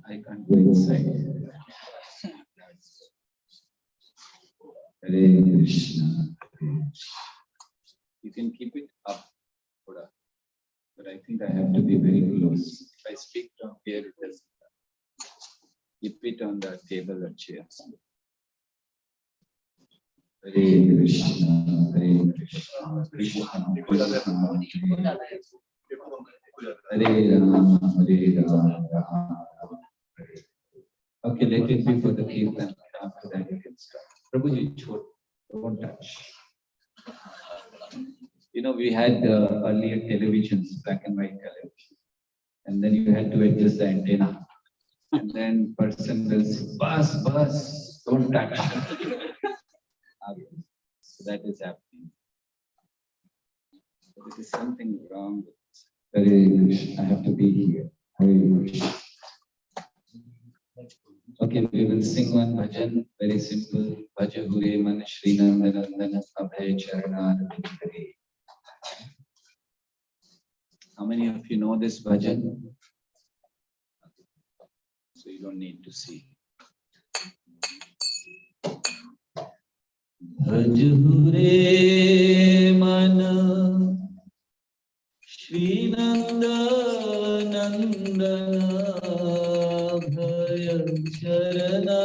I can't go inside. Hare Krishna. You can keep it up, but I think I have to be very close. If I speak from here, it doesn't. Keep it on the table or chairs. Hare Krishna, Hare Krishna, Krishna Krishna, Hare Rama, Hare Rama, Rama. Okay, let it be for the kirtan. After that, you can start. Prabhuji, don't touch. You know, we had earlier televisions, black and white television, and then you had to adjust the antenna. And then person will say, bus, don't touch. So that is happening. So there is something wrong with this. Hare Krishna, I have to be here. Hare Krishna. Okay, we will sing one bhajan, very simple. Bhaja Hure Man Shri Nandana Abhay Charana. How many of you know this bhajan? So you don't need to see. Bhaj Hure Man Shri Nandana Abhay Charana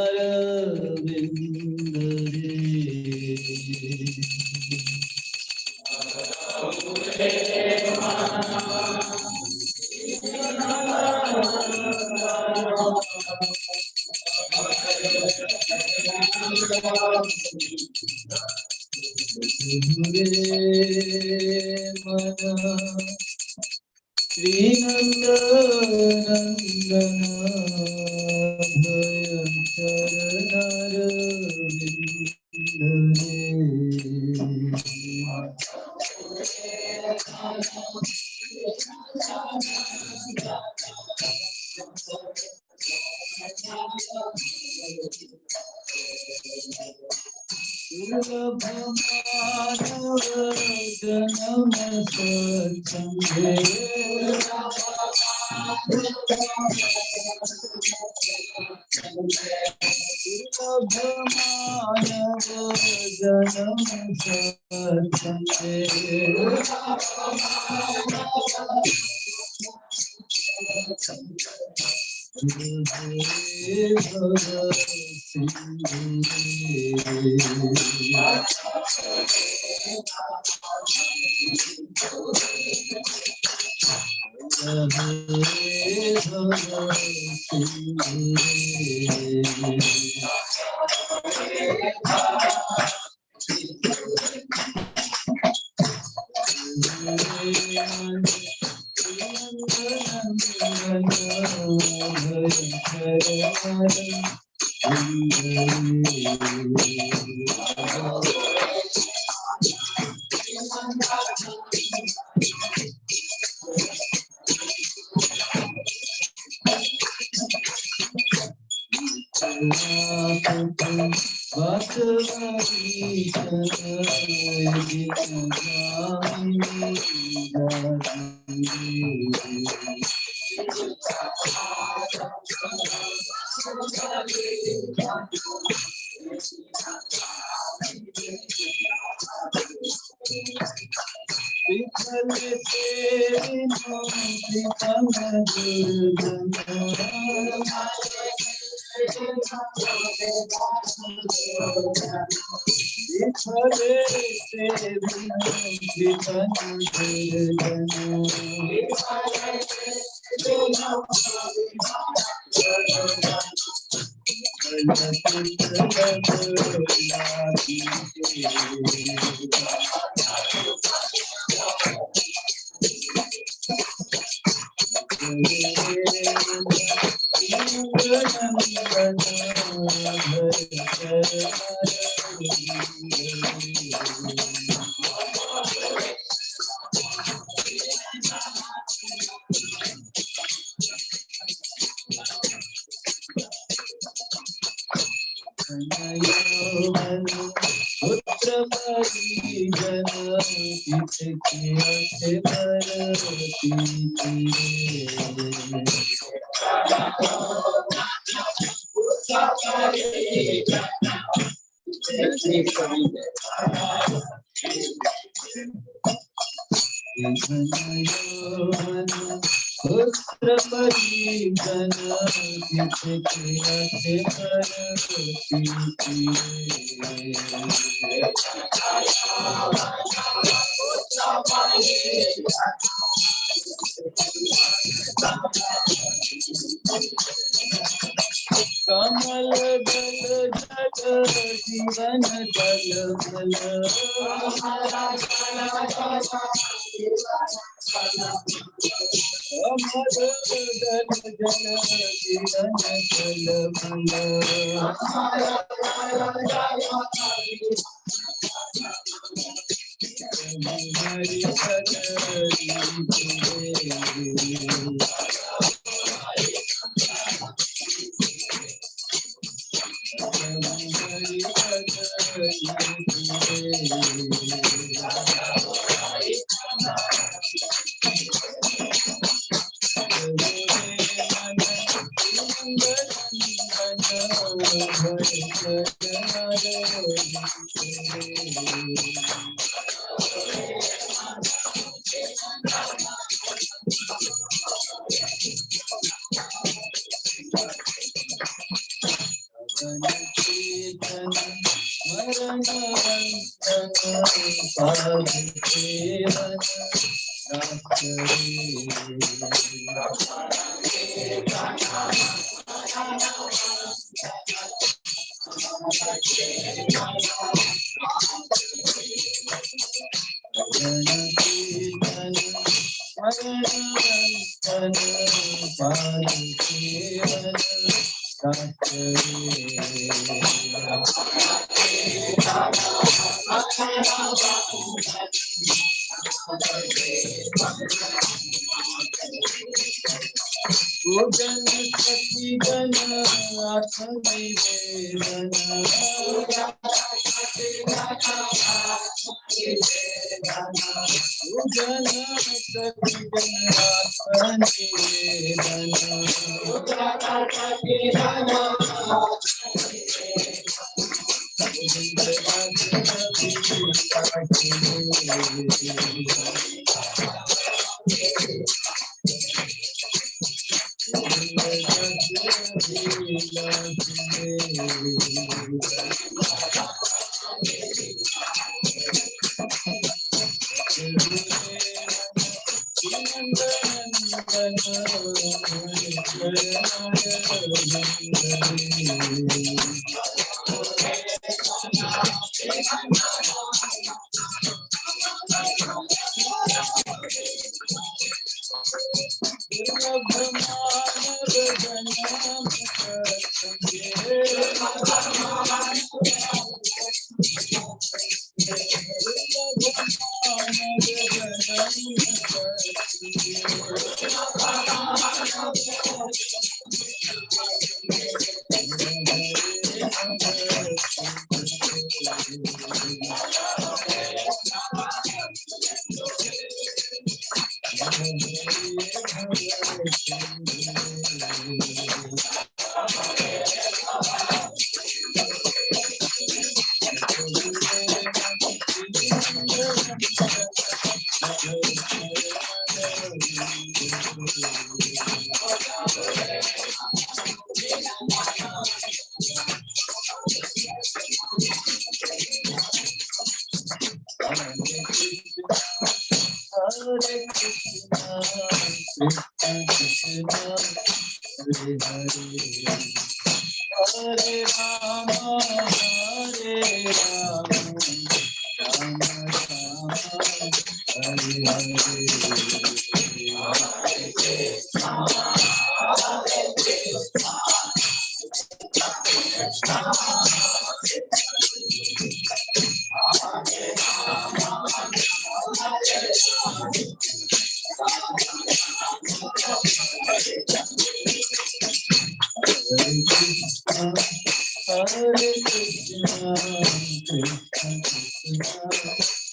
कमल दल जल जीवन जल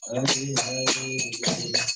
Hare Hare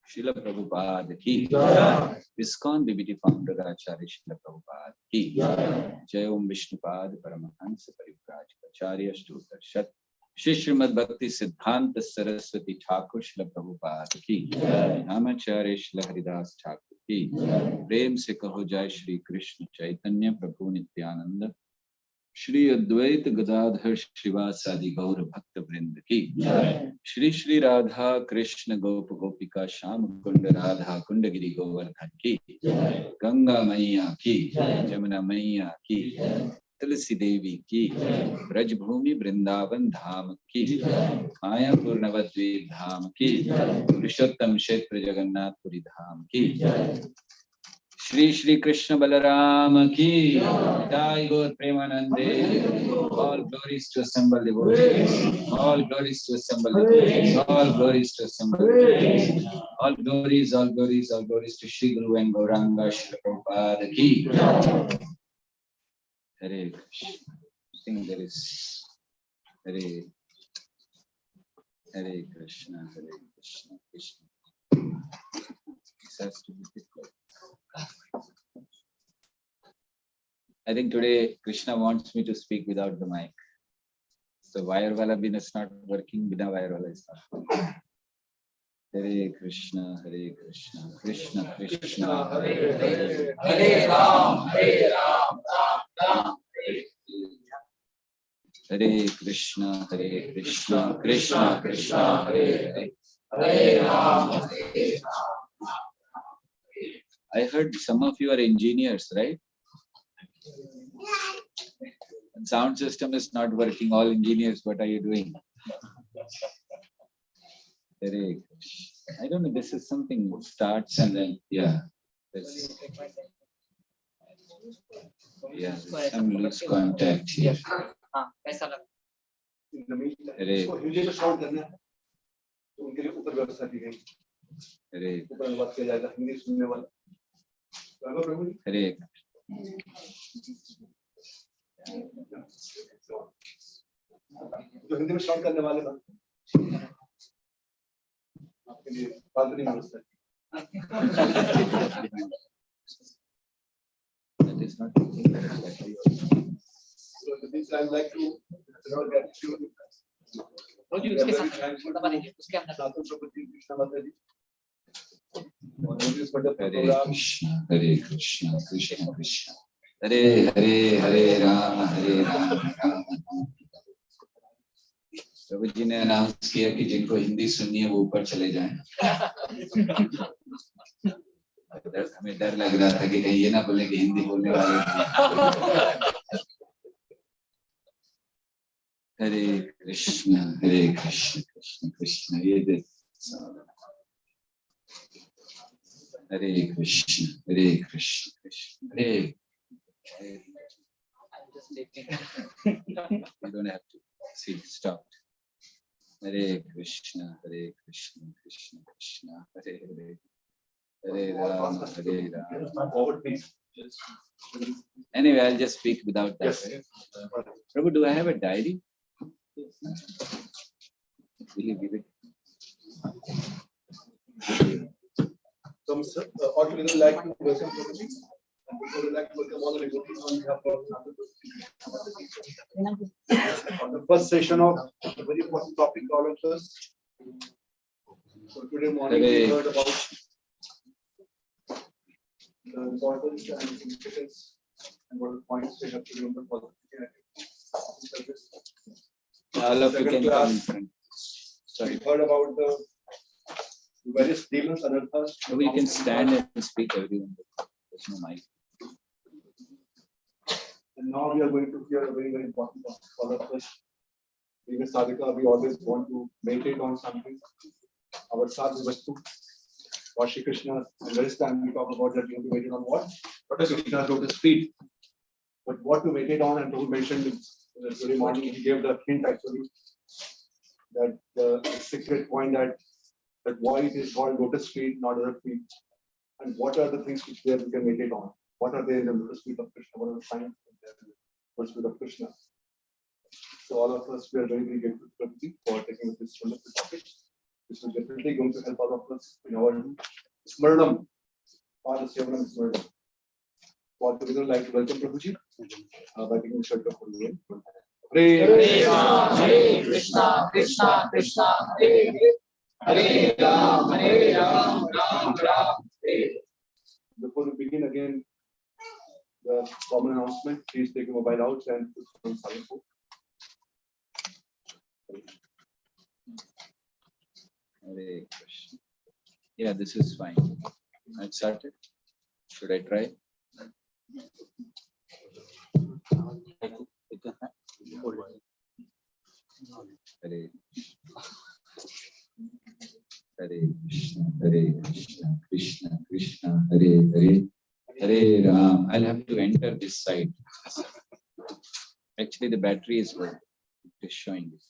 Srila Prabhupada ki ISKCON DBT founder Acharya Srila Prabhupada ki Jai Om Vishnupad Paramahansa Parivrajacharya Shtotarshat Shri Srimad Bhakti Siddhanta Saraswati Thakur Srila Prabhupada ki Namacharya Srila Haridas Thakur ki Prem se kaho Jai Shri Krishna Chaitanya Prabhu Nityananda Shri Advaita Gadadhar Shrivasadi Gaura Bhakta Vrinda ki Shri Shri Radha Krishna Gopa Gopika Sham Kunda Radha Kundagiri Govardhan ki Ganga Maiya ki Jamuna Maiya ki Tulsi Devi ki Braj Bhumi Vrindavan Dham ki Mayapur Navadvip Dham ki Purushottam Kshetra Jagannath Puri Dham ki Shri Shri Krishna Balaram ki Jai Gaur Premanande. All glories to assemble devotees. All glories to assemble devotees. All glories to assemble devotees. All glories, all glories, all glories to Shri Guru and Gauranga Shri Prabhupada ki. Hare Krishna. I think there is Hare Krishna, Hare Krishna, Krishna. This has to be difficult. I think today Krishna wants me to speak without the mic. So wire wala bin is not working, bina wire wala is not working. Hare Krishna, Krishna Krishna, Hare Hare, Hare Ram, Ram Ram. Hare Krishna, Krishna Krishna, Hare Hare, Hare Ram, Hare Ram. I heard some of you are engineers, right? And sound system is not working. All engineers, what are you doing? Hare Krishna. I don't know. This is something that starts and then there's some loose contact here. Hare Hare जो हिंदी में shout करने वाले आपके लिए बात नहीं हो सकती. That is not working. So the things I like to gratitude. रोजी उसके साथ दबा दीजिए उसके अंदर Atul Prabhuji, Krishna Mataji. Hare Krishna, Krishna Krishna, Hare Hare, Hare Rama, Rama Rama. प्रभुजी ने अनाउंस किया कि जिनको हिंदी सुननी है वो ऊपर चले जाएं. हमें डर लग रहा था कि कहीं ये ना बोले कि हिंदी बोलने वाले. हरे कृष्ण कृष्ण कृष्ण, ये देख. हरे कृष्ण कृष्ण हरे. You don't have to see. Stop. Hare Krishna Krishna Krishna, Hare Hare, Hare Rama, Hare Rama. Anyway, I'll just speak without that. Yes. Prabhu, do I have a diary? Will you give it? Some altogether like to welcome Prabhuji. And would like to welcome all the devotees on behalf of on the first session of a very important topic to all of us. So today morning we heard about the importance and significance and what points we have to remember for the service. All of you can come in front. So we heard about the various demons and others. We can stand and speak, everyone. There's no mic. And now we are going to hear a very, very important topic for all of us. Being a sadhaka, we always want to meditate on something. Our sadhu vastu, or Shri Krishna, and very time we talk about that we have to meditate on what? Lotus Krishna's lotus feet. But what to meditate on, and Prabhu mentioned today morning, he gave the hint actually, that the secret point that why it is called lotus feet, not other feet, and what are the things which there we can meditate on. What are they in the lotus feet of Krishna? What are the signs in the lotus feet of Krishna? So all of us, we are very, very grateful to Prabhuji for taking up this wonderful topic. This is definitely going to help all of us in our Smaranam, or the Sevanam Smaranam. For together, like to welcome Prabhuji by taking the shelter for the name. Hare Krishna Krishna Krishna Hare Hare Ram Ram Ram. Before we begin again, the common announcement, please take your mobile out and put on silent mode. Hare Krishna. Yeah, this is fine. I started. Should I try? Hare Krishna Krishna Krishna, Hare Hare, Hare Ram. I'll have to enter this side. Actually, the battery is good. It is showing this.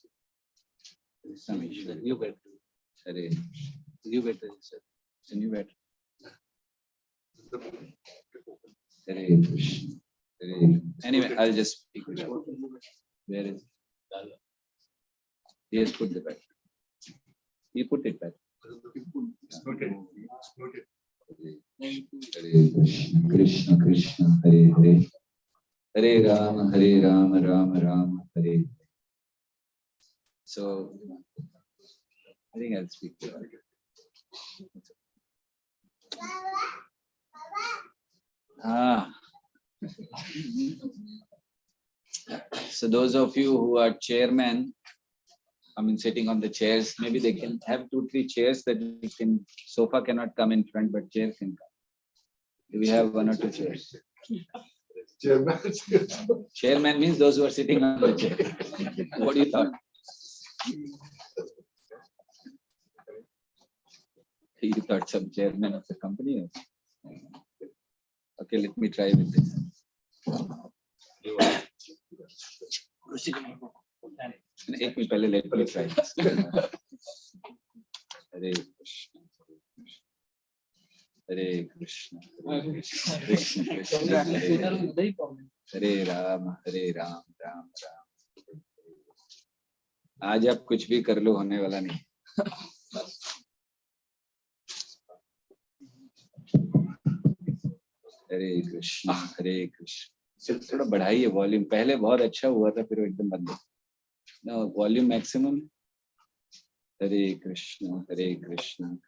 There is some issue. New battery. Hare. New battery, sir. It's a new battery. Hare Krishna. Hare Anyway, I'll just speak with you. Where is it? He has put the back. He put it back. It's noted. It's noted. Hare Krishna, Krishna Krishna, Hare Hare, Hare Rama, Rama Rama, Hare Hare. So, I think I'll speak to you. So those of you who are chairmen, I mean sitting on the chairs, maybe they can have 2-3 chairs that we can, sofa cannot come in front, but chair can come. Do we have 1 or 2 chairs? Chairman means those who are sitting on the chair. What do you thought? You thought some chairman of the company? Okay, let me try with this. एक minute पहले let me try. Hare Krishna, Hare Krishna, Krishna Krishna, Hare Rama, Ram Ram. आज आप कुछ भी कर लो होने वाला नहीं. हरे कृष्णा, हरे कृष्ण. सिर्फ थोड़ा बढ़ाइए वॉल्यूम. पहले बहुत अच्छा हुआ था, फिर एकदम बंद. Volume maximum. Hare Krishna,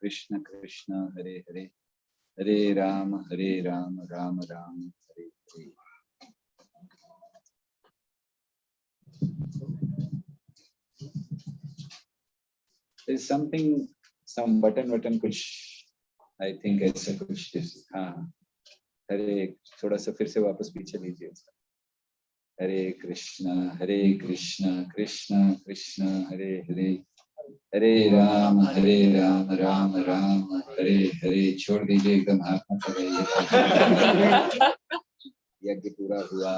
Krishna Krishna, Hare Hare, Hare Ram, Ram Ram, Hare Hare. There's something, some button कुछ, I think ऐसा कुछ. हाँ, हरे, थोड़ा सा फिर से वापस पीछे लीजिए. हरे कृष्णा, कृष्ण कृष्ण, हरे हरे, हरे राम, राम राम, हरे हरे. छोड़ दीजिए एकदम हाथ में पकड़िए. यज्ञ पूरा हुआ.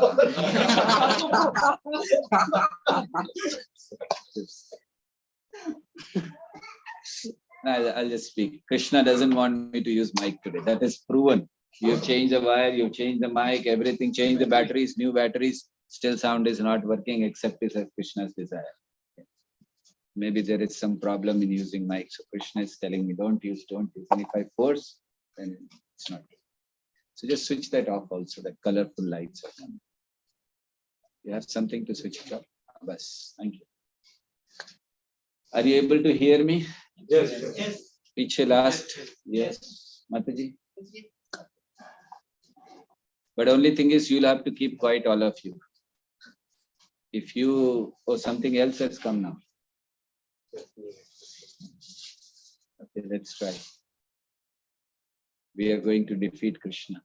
I'll just speak. Krishna doesn't want me to use mic today. That is proven. You've changed the wire, you've changed the mic, everything, changed the batteries, new batteries. Still sound is not working except it's Krishna's desire. Maybe there is some problem in using mic. So Krishna is telling me, don't use. And if I force, then it's not good. So just switch that off also, that colorful lights are coming. You have something to switch it off? Bas, thank you. Are you able to hear me? Yes. Piche last? Yes. Mataji? But only thing is, you'll have to keep quiet, all of you. If you, something else has come now. Okay, let's try. We are going to defeat Krishna.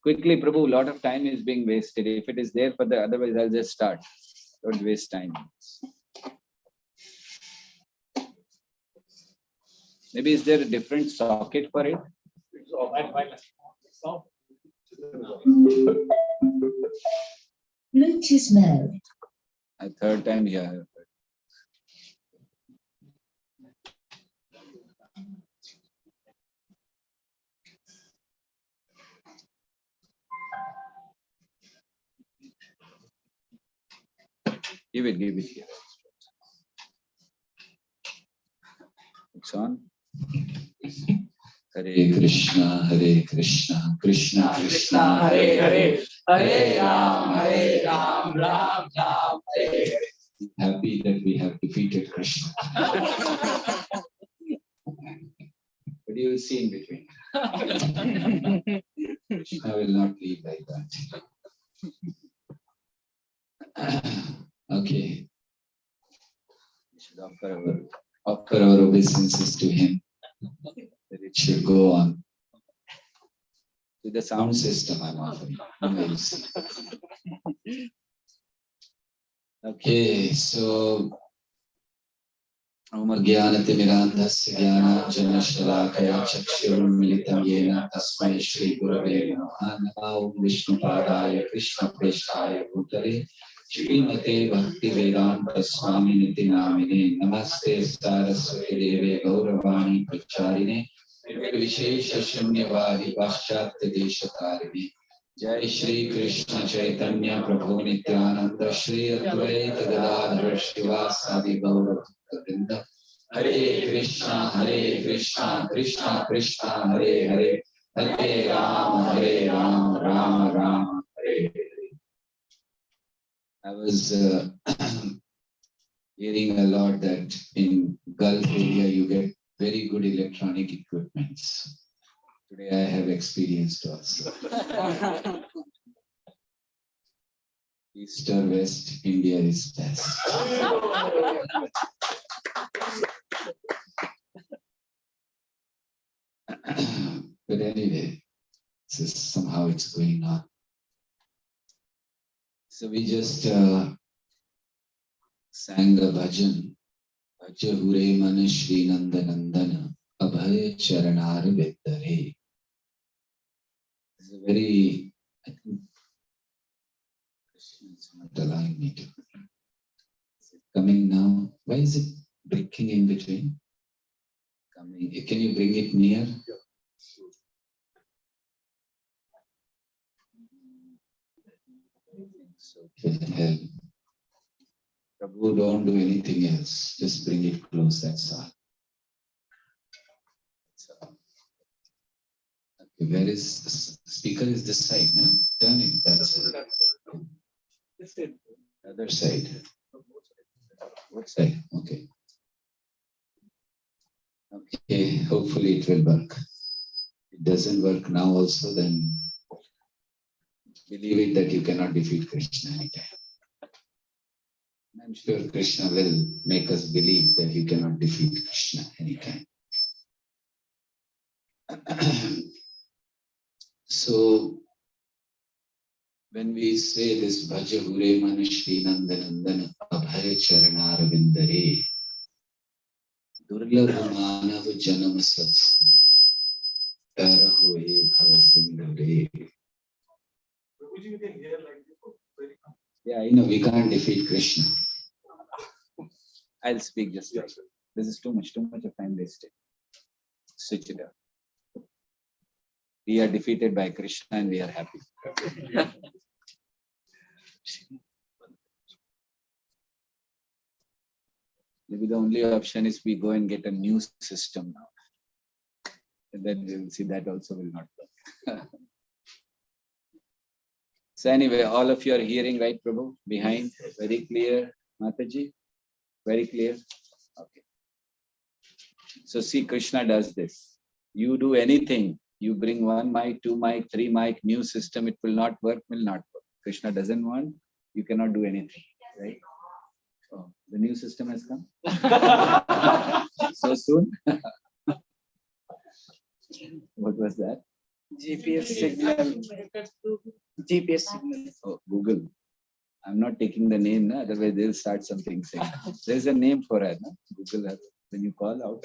Quickly, Prabhu, a lot of time is being wasted. If it is there for the, otherwise I'll just start. Don't waste time. Maybe is there a different socket for it? Bluetooth mode. A third time here. Give it here. It's on. Hare Krishna, Krishna Krishna, Hare Hare, Hare Ram, Ram Ram, Hare Hare. Happy that we have defeated Krishna. But you will see in between. Krishna will not leave like that. Okay. We should offer our obeisances to him. That it should go on. With the sound system, I'm offering. Okay, so Om Jnanatimirandhasya Jnananjana Chakshurmilitam Yena Tasmai Shri Gurave Namaha. Om Vishnupadaya Krishna Prestaya Bhutale Srimate Bhakti Vedanta Swami Niti Namine Namaste Saraswati Deve Gauravani Pracharine Vishesha Shunyavadi Paschatya Deshatharini. Jai Shri Krishna Chaitanya Prabhu Nityananda Shri Advaita Gadadhar Shivasadi Gaura Vrinda. Hare Krishna, Krishna Krishna, Hare Hare, Hare Ram, Ram Ram, Hare Hare. I was hearing a lot that in Gulf area you get very good electronic equipments. Today I have experienced also. East or West, India is best. But anyway, somehow it's going on. So we just sang a bhajan. Bhaja hure man Shri Nandanandana Abhaya Charanar Veddare. It's a very, I think, Krishna is not allowing me to. Is it coming now? Why is it breaking in between? Coming. Can you bring it near? So it will help. Prabhu, don't do anything else. Just bring it close, that's all. So, okay, where is the speaker? Is this side, no? Turn it, that's it. Other side. What side? Okay. Okay, hopefully it will work. If it doesn't work now also, then believe it that you cannot defeat Krishna anytime. I'm sure Krishna will make us believe that you cannot defeat Krishna anytime. So, when we say this Bhaja Hure Man Shri Nandanandana Abhaya Charanar Vindare Durlabha Manav Janam Sats Tara Hoe Bhavasindare. Yeah, I know we can't defeat Krishna. I'll speak just like this is too much of time wasted. Switch it up. We are defeated by Krishna and we are happy. Maybe the only option is we go and get a new system now. And then we'll see that also will not work. So anyway, all of you are hearing, right, Prabhu? Behind, very clear, Mataji? Very clear? Okay. So see, Krishna does this. You do anything, you bring 1 mic, 2 mic, 3 mic, new system, it will not work. Krishna doesn't want, you cannot do anything, right? Oh, the new system has come? So soon? What was that? GPS signal. GPS signal. Oh, Google. I'm not taking the name, no? Otherwise they'll start something saying. There's a name for it, no? Google has, when you call out.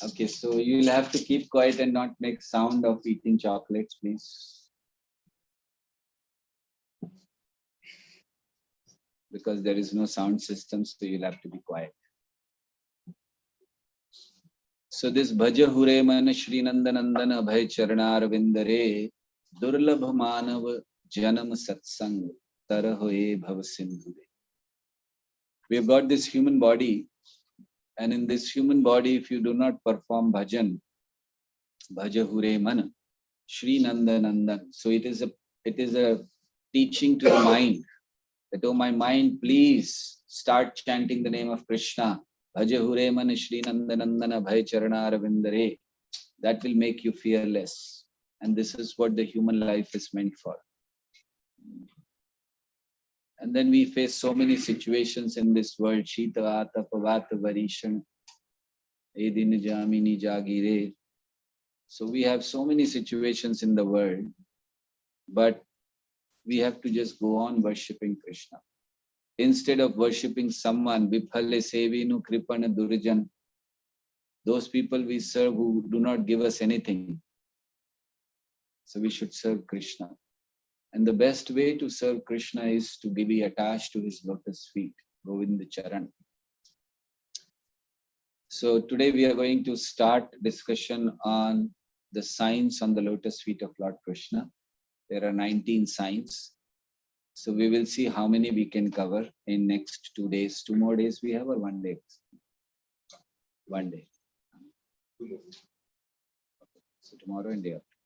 Okay, so you'll have to keep quiet and not make sound of eating chocolates, please. Because there is no sound system, so you'll have to be quiet. So this Bhaja Hure Man Shri Nandanandana Abhay Charanar Vindare Durlabha Manav Janam Satsang Tarahoe Bhavasindhude. We have got this human body, and in this human body, if you do not perform bhajan, Bhaja Hure Man Shri Nandanandan. So it is a teaching to the mind that, oh my mind, please start chanting the name of Krishna. Bhaja Hure Man Shri Nandanandana Bhai Charanar Vindare. That will make you fearless. And this is what the human life is meant for. And then we face so many situations in this world. Shita Ata Pavata Varishan Edin Jamini Jagire. So we have so many situations in the world, but we have to just go on worshipping Krishna. Instead of worshipping someone, Viphale Sevinu Kripana Durijan, those people we serve who do not give us anything. So we should serve Krishna. And the best way to serve Krishna is to be attached to his lotus feet, Govinda Charan. So today we are going to start discussion on the signs on the lotus feet of Lord Krishna. There are 19 signs. So we will see how many we can cover in next 2 days. 2 more days we have, or 1 day? 1 day. So tomorrow and day after.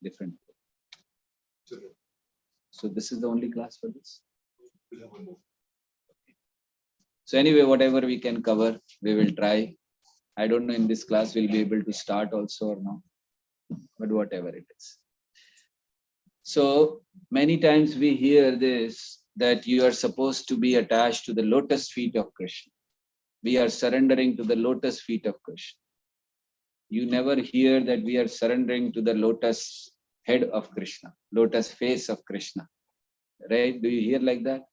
Different. So this is the only class for this. So anyway, whatever we can cover, we will try. I don't know in this class we'll be able to start also or not, but whatever it is. So many times we hear this, that you are supposed to be attached to the lotus feet of Krishna. We are surrendering to the lotus feet of Krishna. You never hear that we are surrendering to the lotus head of Krishna, lotus face of Krishna. Right? Do you hear like that?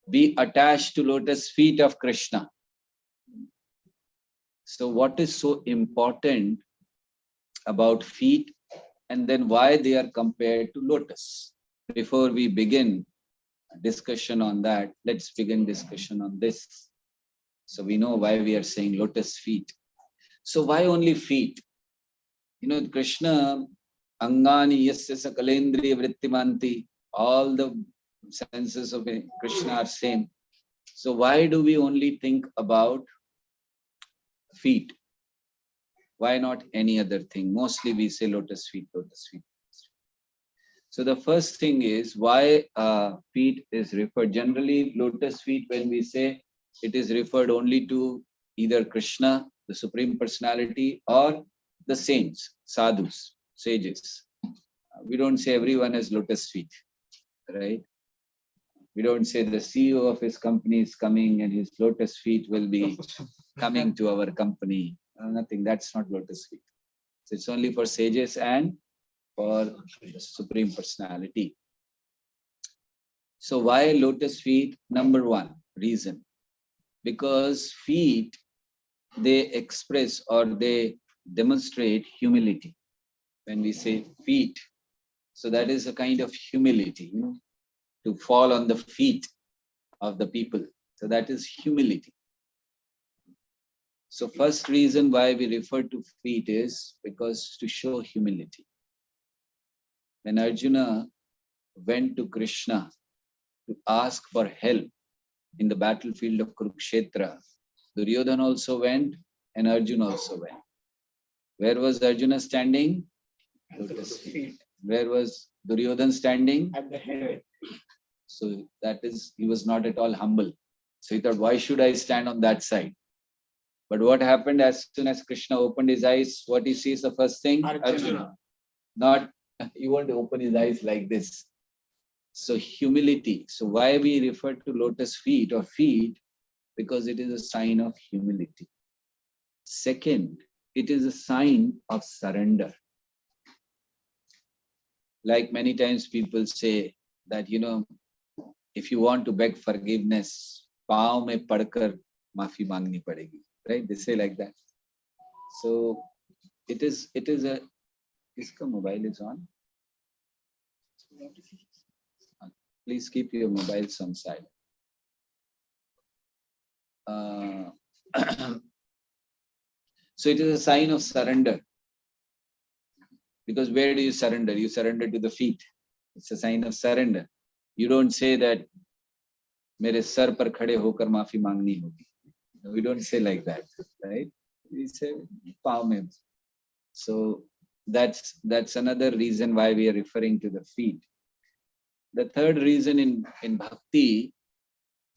Be attached to lotus feet of Krishna. So what is so important about feet, and then why they are compared to lotus? Before we begin discussion on that, let's begin discussion on this. So we know why we are saying lotus feet. So why only feet? You know, Krishna, Angani yasya sakalendriya vrittimanti, all the senses of Krishna are same. So why do we only think about feet? Why not any other thing? Mostly we say lotus feet, lotus feet. So the first thing is why feet is referred. Generally, lotus feet, when we say, it is referred only to either Krishna, the Supreme Personality, or the saints, sadhus, sages. We don't say everyone has lotus feet, right? We don't say the CEO of his company is coming and his lotus feet will be coming to our company. Nothing, that's not lotus feet. So it's only for sages and for the Supreme Personality. So why lotus feet? Number one reason, because feet, they express or they demonstrate humility. When we say feet, so that is a kind of humility, you know, to fall on the feet of the people. So that is humility. So first reason why we refer to feet is because to show humility. When Arjuna went to Krishna to ask for help in the battlefield of Kurukshetra, Duryodhana also went and Arjuna also went. Where was Arjuna standing? Lotus feet. Where was Duryodhana standing? At the head. So that is, he was not at all humble. So he thought, why should I stand on that side? But what happened as soon as Krishna opened his eyes, what he sees the first thing? Arjuna. Not, he won't open his eyes like this. So humility. So why we refer to lotus feet or feet? Because it is a sign of humility. Second, it is a sign of surrender. Like many times people say that, you know, if you want to beg forgiveness, paao mein padkar maafi mangni padegi. Right? They say like that. So it is a, iska mobile is on. Please keep your mobiles on silent. So it is a sign of surrender. Because where do you surrender? You surrender to the feet. It's a sign of surrender. You don't say that mere sar par khade hokar maafi mangni hogi. We don't say like that, right? We say paao mein. So that's another reason why we are referring to the feet. The third reason in bhakti,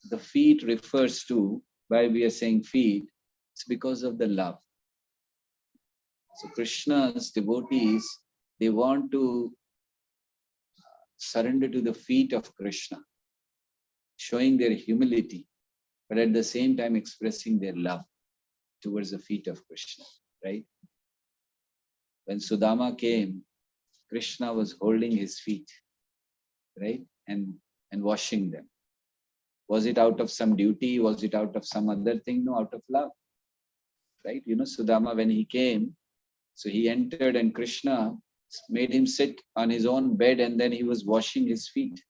the feet refers to, why we are saying feet, it's because of the love. So Krishna's devotees, they want to surrender to the feet of Krishna, showing their humility, but at the same time expressing their love towards the feet of Krishna, right? When Sudama came, Krishna was holding his feet, right? And washing them. Was it out of some duty? Was it out of some other thing? No, out of love, right? You know, Sudama, when he came, so he entered and Krishna made him sit on his own bed and then he was washing his feet.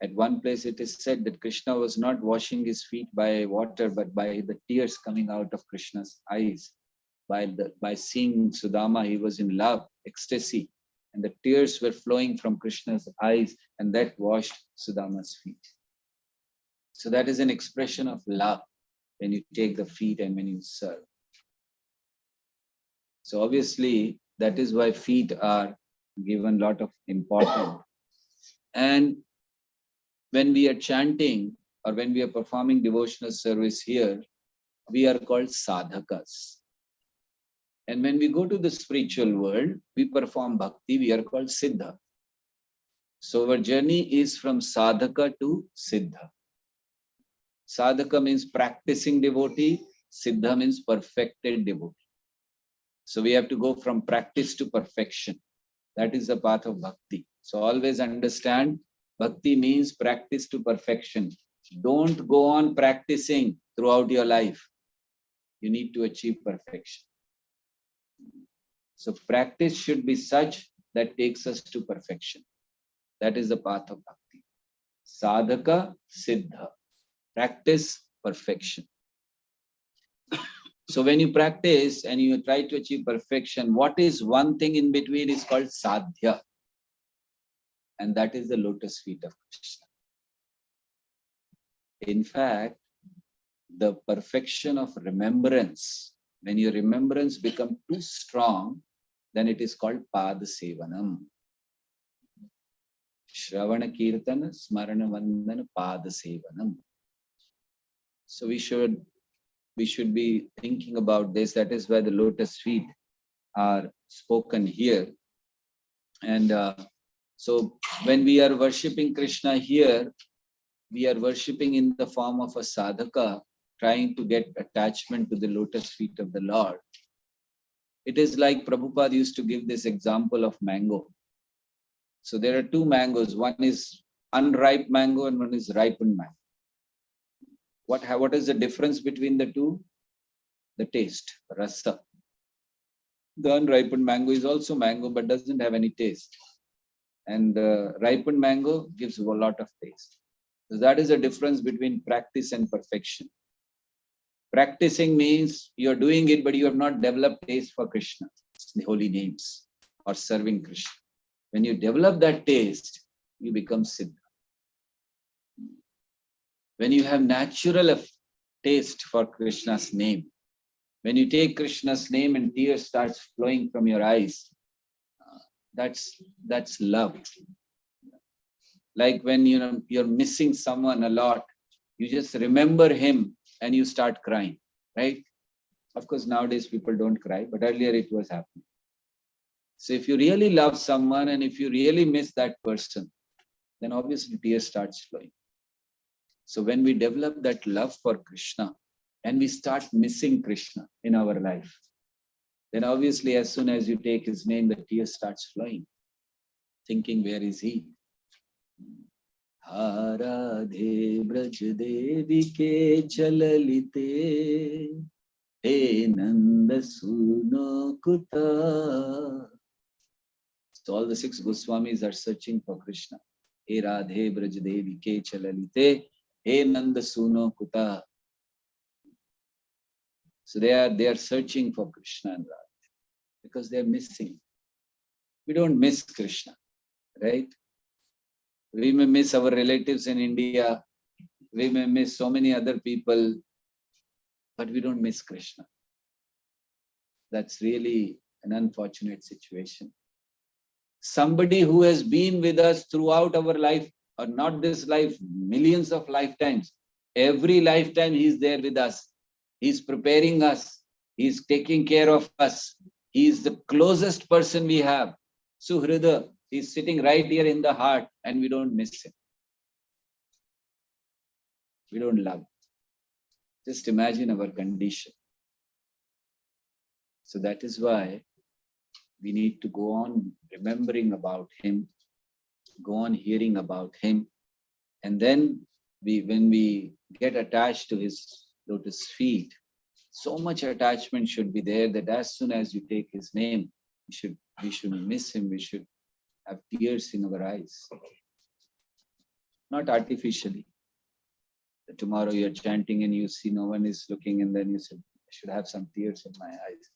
At one place it is said that Krishna was not washing his feet by water, but by the tears coming out of Krishna's eyes. By seeing Sudama, he was in love, ecstasy, and the tears were flowing from Krishna's eyes, and that washed Sudama's feet. So that is an expression of love when you take the feet and when you serve. So obviously, that is why feet are given a lot of importance. And when we are chanting or when we are performing devotional service here, we are called sadhakas. And when we go to the spiritual world, we perform bhakti, we are called siddha. So our journey is from sadhaka to siddha. Sadhaka means practicing devotee, siddha means perfected devotee. So we have to go from practice to perfection. That is the path of bhakti. So always understand, bhakti means practice to perfection. Don't go on practicing throughout your life. You need to achieve perfection. So practice should be such that takes us to perfection. That is the path of bhakti. Sadhaka, siddha. Practice, perfection. So when you practice and you try to achieve perfection, what is one thing in between is called sadhya. And that is the lotus feet of Krishna. In fact, the perfection of remembrance, when your remembrance becomes too strong, then it is called pada sevanam. Shravana kirtana smarana vandana pada sevanam. So we should be thinking about this. That is why the lotus feet are spoken here. And so when we are worshipping Krishna here, we are worshipping in the form of a sadhaka, trying to get attachment to the lotus feet of the Lord. It is like Prabhupada used to give this example of mango. So there are two mangoes. One is unripe mango and one is ripened mango. What is the difference between the two? The taste, rasa. The unripened mango is also mango but doesn't have any taste. And the ripened mango gives a lot of taste. So that is the difference between practice and perfection. Practicing means you're doing it, but you have not developed taste for Krishna, the holy names, or serving Krishna. When you develop that taste, you become siddha. When you have natural taste for Krishna's name, when you take Krishna's name and tears starts flowing from your eyes, that's love. Like when you're missing someone a lot, you just remember him and you start crying, right? Of course, nowadays people don't cry, but earlier it was happening. So if you really love someone and if you really miss that person, then obviously tears starts flowing. So when we develop that love for Krishna and we start missing Krishna in our life, then obviously as soon as you take his name, the tears starts flowing, thinking, where is he? Radhe braj devi ke chalalite, he nanda suno kuta. So all the 6 Goswamis are searching for Krishna. He Radhe braj devi ke chalalite, he nanda suno kuta. So they are searching for Krishna and Radha because they are missing. We don't miss Krishna, right? We may miss our relatives in India. We may miss so many other people, but we don't miss Krishna. That's really an unfortunate situation. Somebody who has been with us throughout our life, or not this life, millions of lifetimes. Every lifetime he is there with us. He's preparing us. He's taking care of us. He is the closest person we have. Suhrida, he's sitting right here in the heart and we don't miss him. We don't love. Just imagine our condition. So that is why we need to go on remembering about him, go on hearing about him. And then when we get attached to his lotus feet, so much attachment should be there that as soon as you take his name, we should miss him. We should have tears in our eyes. not artificially. Tomorrow you're chanting and you see no one is looking, and then you say, I should have some tears in my eyes.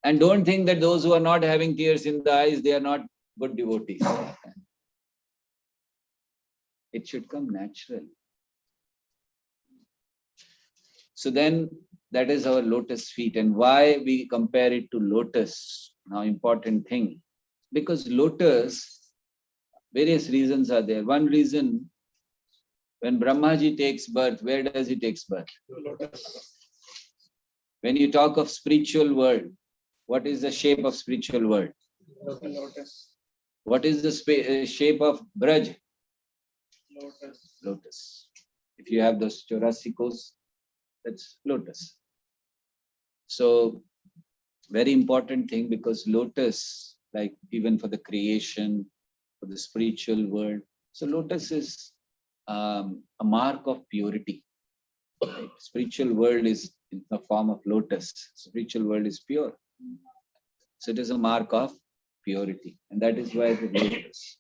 And don't think that those who are not having tears in the eyes, they are not good devotees. It should come naturally. So then that is our lotus feet. And why we compare it to lotus? Now, important thing. Because lotus, various reasons are there. One reason, when Brahmaji takes birth, where does he take birth? When you talk of spiritual world, what is the shape of spiritual world? Lotus. What is the shape of Braj? Lotus. Lotus. If you have those chorasicos, that's lotus. So, very important thing, because lotus, like even for the creation, for the spiritual world, so lotus is a mark of purity. Right? Spiritual world is in the form of lotus. Spiritual world is pure. So it is a mark of purity, and that is why it is lotus.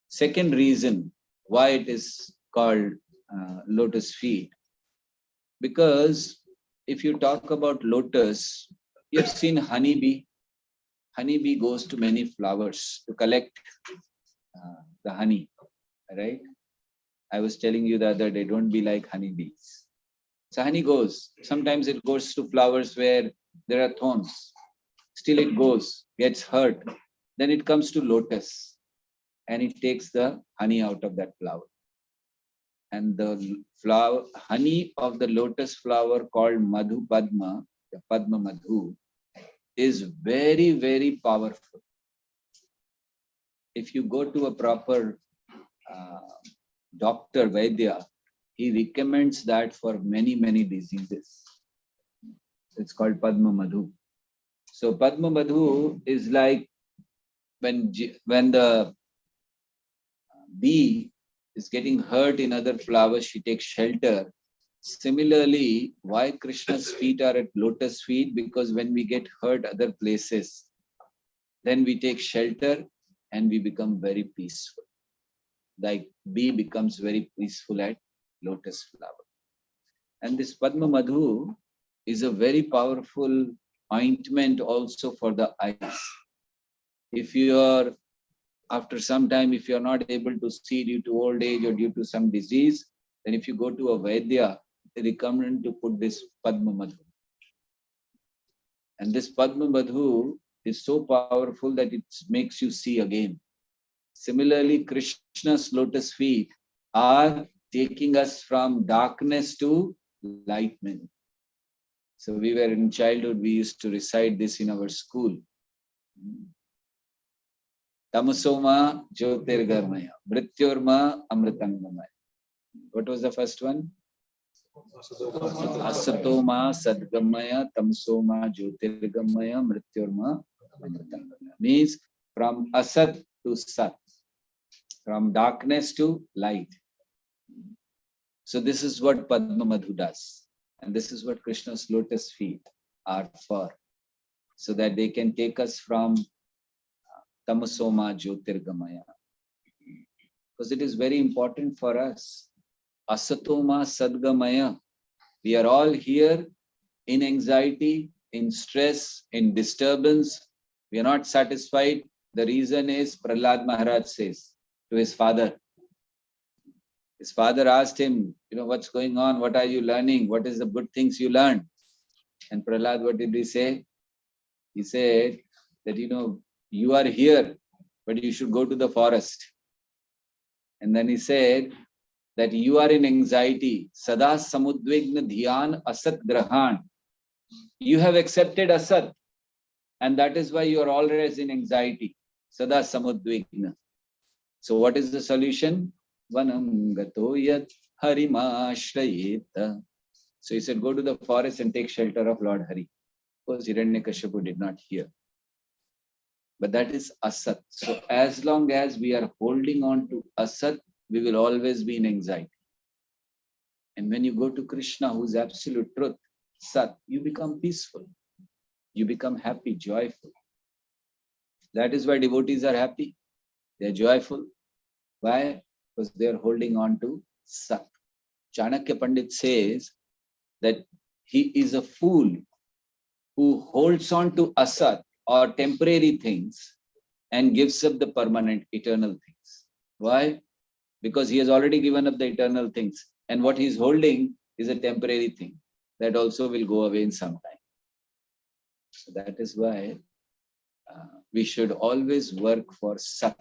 Second reason why it is called lotus feet, because if you talk about lotus, you have seen honeybee. Honeybee goes to many flowers to collect the honey, right? I was telling you the other day, don't be like honeybees. So honey goes. Sometimes it goes to flowers where there are thorns. Still it goes, gets hurt. Then it comes to lotus and it takes the honey out of that flower. And the flower, honey of the lotus flower called Madhu Padma, the Padma Madhu, is very, very powerful. If you go to a proper doctor, Vaidya, he recommends that for many, many diseases. It's called Padma Madhu. So Padma Madhu is like when the bee is getting hurt in other flowers, she takes shelter. Similarly, why Krishna's feet are at lotus feet? Because when we get hurt other places, then we take shelter and we become very peaceful. Like bee becomes very peaceful at lotus flower. And this Padma Madhu is a very powerful ointment also for the eyes. If you are, after some time, if you are not able to see due to old age or due to some disease, then if you go to a Vaidya, they recommend to put this Padma Madhu. And this Padma Madhu is so powerful that it makes you see again. Similarly, Krishna's lotus feet are taking us from darkness to enlightenment. So we were in childhood, we used to recite this in our school. Tamasoma Jyotirgamaya, Mrityorma Amritangamaya. What was the first one? Asatoma Sadgamaya, Tamasoma Jyotirgamaya, Mrityorma Amritangamaya. Means from Asat to Sat, from darkness to light. So this is what Padma Madhu does. And this is what Krishna's lotus feet are for. So that they can take us from Tamasoma Jyotirgamaya. Because it is very important for us. Asatoma Sadgamaya. We are all here in anxiety, in stress, in disturbance. We are not satisfied. The reason is Prahlad Maharaj says to his father. His father asked him, what's going on? What are you learning? What is the good things you learned? And Prahlad, what did he say? He said that, you are here, but you should go to the forest. And then he said that you are in anxiety. Sada samudvigna dhyan asat grahan. You have accepted asat. And that is why you are always in anxiety. Sada samudvigna. So what is the solution? Vanam gato yat harimashrayeta. So he said, go to the forest and take shelter of Lord Hari. Because Hiranyakashipu did not hear. But that is asat. So as long as we are holding on to asat, we will always be in anxiety. And when you go to Krishna, who is absolute truth, Sat, you become peaceful. You become happy, joyful. That is why devotees are happy. They are joyful. Why? because they are holding on to Sat. Chanakya Pandit says that he is a fool who holds on to Asat or temporary things and gives up the permanent eternal things. Why? Because he has already given up the eternal things, and what he is holding is a temporary thing that also will go away in some time. So that is why we should always work for Sat.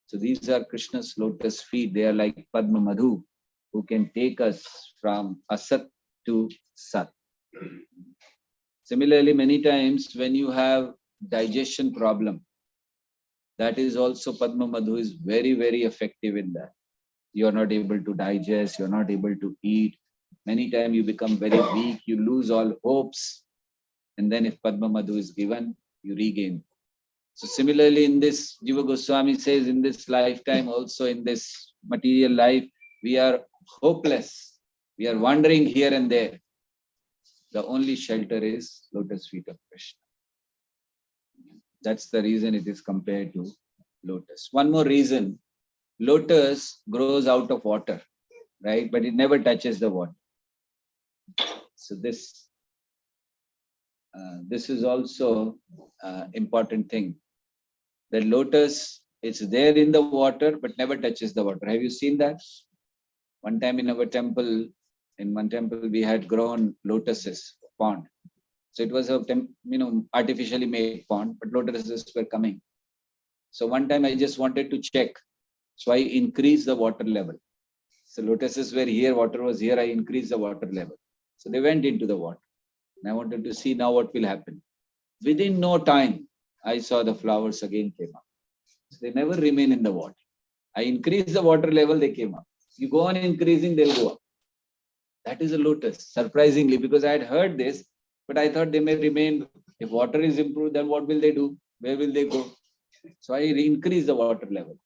So these are Krishna's lotus feet. They are like Padma Madhu, who can take us from Asat to Sat. Similarly, many times when you have digestion problem, that is also Padma Madhu is very, very effective in that. You are not able to digest, you are not able to eat. Many times you become very weak, you lose all hopes. And then if Padma Madhu is given, you regain. So similarly in this, Jiva Goswami says, in this lifetime also, in this material life, we are hopeless. We are wandering here and there. The only shelter is lotus feet of Krishna. That's the reason it is compared to lotus. One more reason, lotus grows out of water, right? But it never touches the water. So this is also important thing. The lotus is there in the water but never touches the water. Have you seen that? One time in our temple, we had grown lotuses pond. So it was a artificially made pond, but lotuses were coming. So one time I just wanted to check. So I increased the water level. So lotuses were here, water was here, I increased the water level. So they went into the water. And I wanted to see now what will happen. Within no time, I saw the flowers again came up. So they never remain in the water. I increased the water level, they came up. You go on increasing, they'll go up. That is a lotus, surprisingly, because I had heard this, but I thought they may remain. If water is improved, then what will they do? Where will they go? So I increased the water level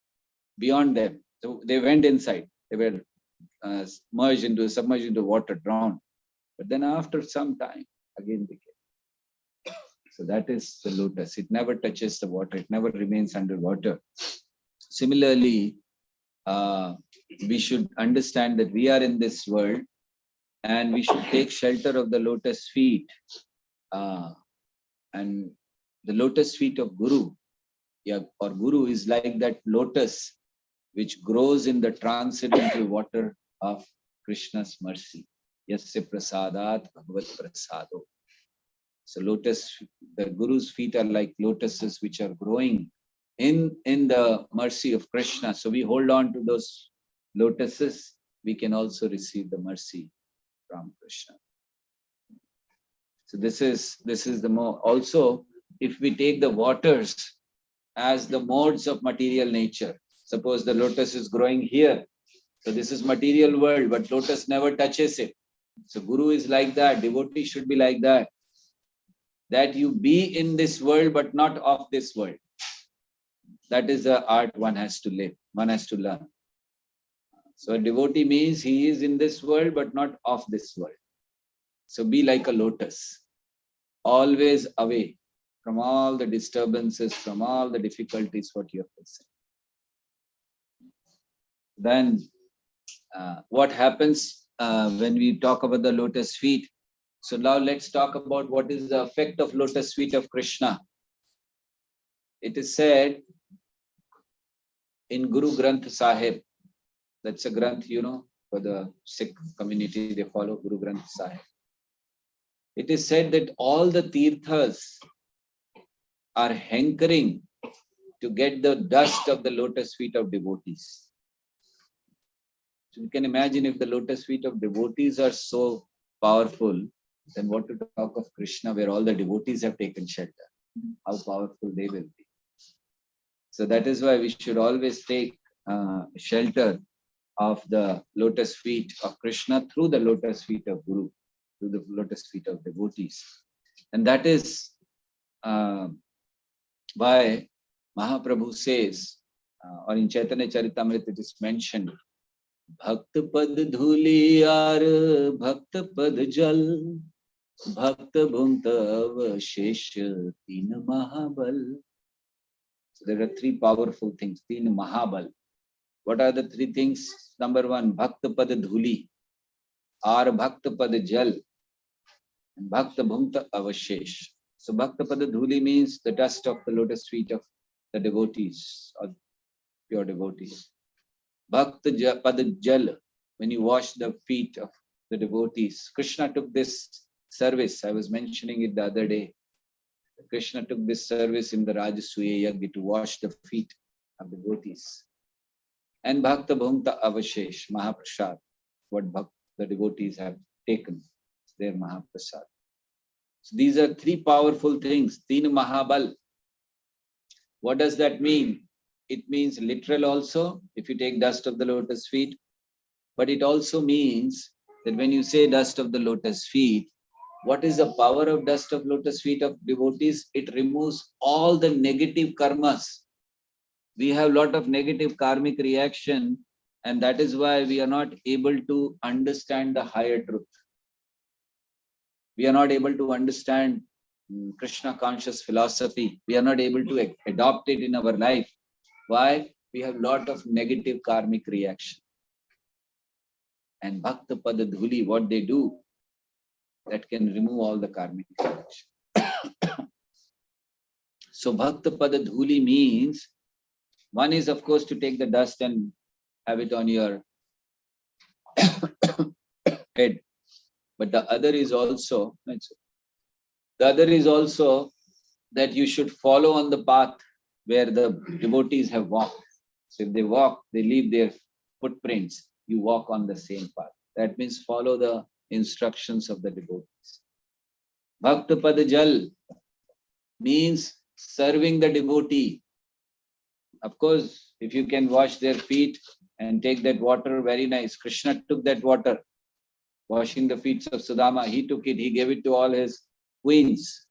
beyond them. So they went inside. They were submerged into water, drowned. But then after some time, again they came. So that is the lotus. It never touches the water. It never remains underwater. Similarly, we should understand that we are in this world and we should take shelter of the lotus feet. And the lotus feet of Guru, or Guru is like that lotus which grows in the transcendental water of Krishna's mercy. Yasya prasadat bhagavat prasado. So the Guru's feet are like lotuses which are growing in the mercy of Krishna. So we hold on to those lotuses, we can also receive the mercy from Krishna. So this is the more. Also, if we take the waters as the modes of material nature, suppose the lotus is growing here. So this is material world, but lotus never touches it. So Guru is like that. Devotee should be like that. That you be in this world, but not of this world. That is the art one has to live. One has to learn. So a devotee means he is in this world, but not of this world. So be like a lotus, always away from all the disturbances, from all the difficulties what you are facing. Then what happens when we talk about the lotus feet? So now let's talk about what is the effect of lotus feet of Krishna. It is said in Guru Granth Sahib, that's a Granth, for the Sikh community, they follow Guru Granth Sahib. It is said that all the tirthas are hankering to get the dust of the lotus feet of devotees. So you can imagine if the lotus feet of devotees are so powerful, then what to talk of Krishna where all the devotees have taken shelter? How powerful they will be. So that is why we should always take shelter of the lotus feet of Krishna through the lotus feet of Guru, through the lotus feet of devotees. And that is why Mahaprabhu says, or in Chaitanya Charitamrita it is mentioned, Bhakt pad dhuli ar bhakt pad jal, bhakt bhunta avashesh tin mahabal. So there are three powerful things. Teen Mahabal. What are the three things? Number one, Bhakta Pad Dhuli, or Bhakta Pad Jal, and Bhakta Bhunta Avashesh. So Bhakta Pad Dhuli means the dust of the lotus feet of the devotees or pure devotees. Bhakta Pad Jal, when you wash the feet of the devotees. Krishna took this service. I was mentioning it the other day. Krishna took this service in the Rajasuya Yagya to wash the feet of the devotees. And Bhakta Bhunta Avashesh, Mahaprasad, what the devotees have taken, their Mahaprasad. So these are three powerful things. Teen Mahabal. What does that mean? It means literal also, if you take dust of the lotus feet. But it also means that when you say dust of the lotus feet, what is the power of dust of lotus feet of devotees? It removes all the negative karmas. We have a lot of negative karmic reaction, and that is why we are not able to understand the higher truth. We are not able to understand Krishna conscious philosophy. We are not able to adopt it in our life. Why? We have a lot of negative karmic reaction. And Bhakta Pada Dhuli, what they do, that can remove all the karmic reaction. So Bhakta Pada Dhuli means, one is of course to take the dust and have it on your head. But the other is also that you should follow on the path where the devotees have walked. So if they walk, they leave their footprints. You walk on the same path. That means follow the instructions of the devotees. Bhakta Pada Jal means serving the devotee. Of course, if you can wash their feet and take that water, very nice. Krishna took that water, washing the feet of Sudama. He took it, he gave it to all his queens.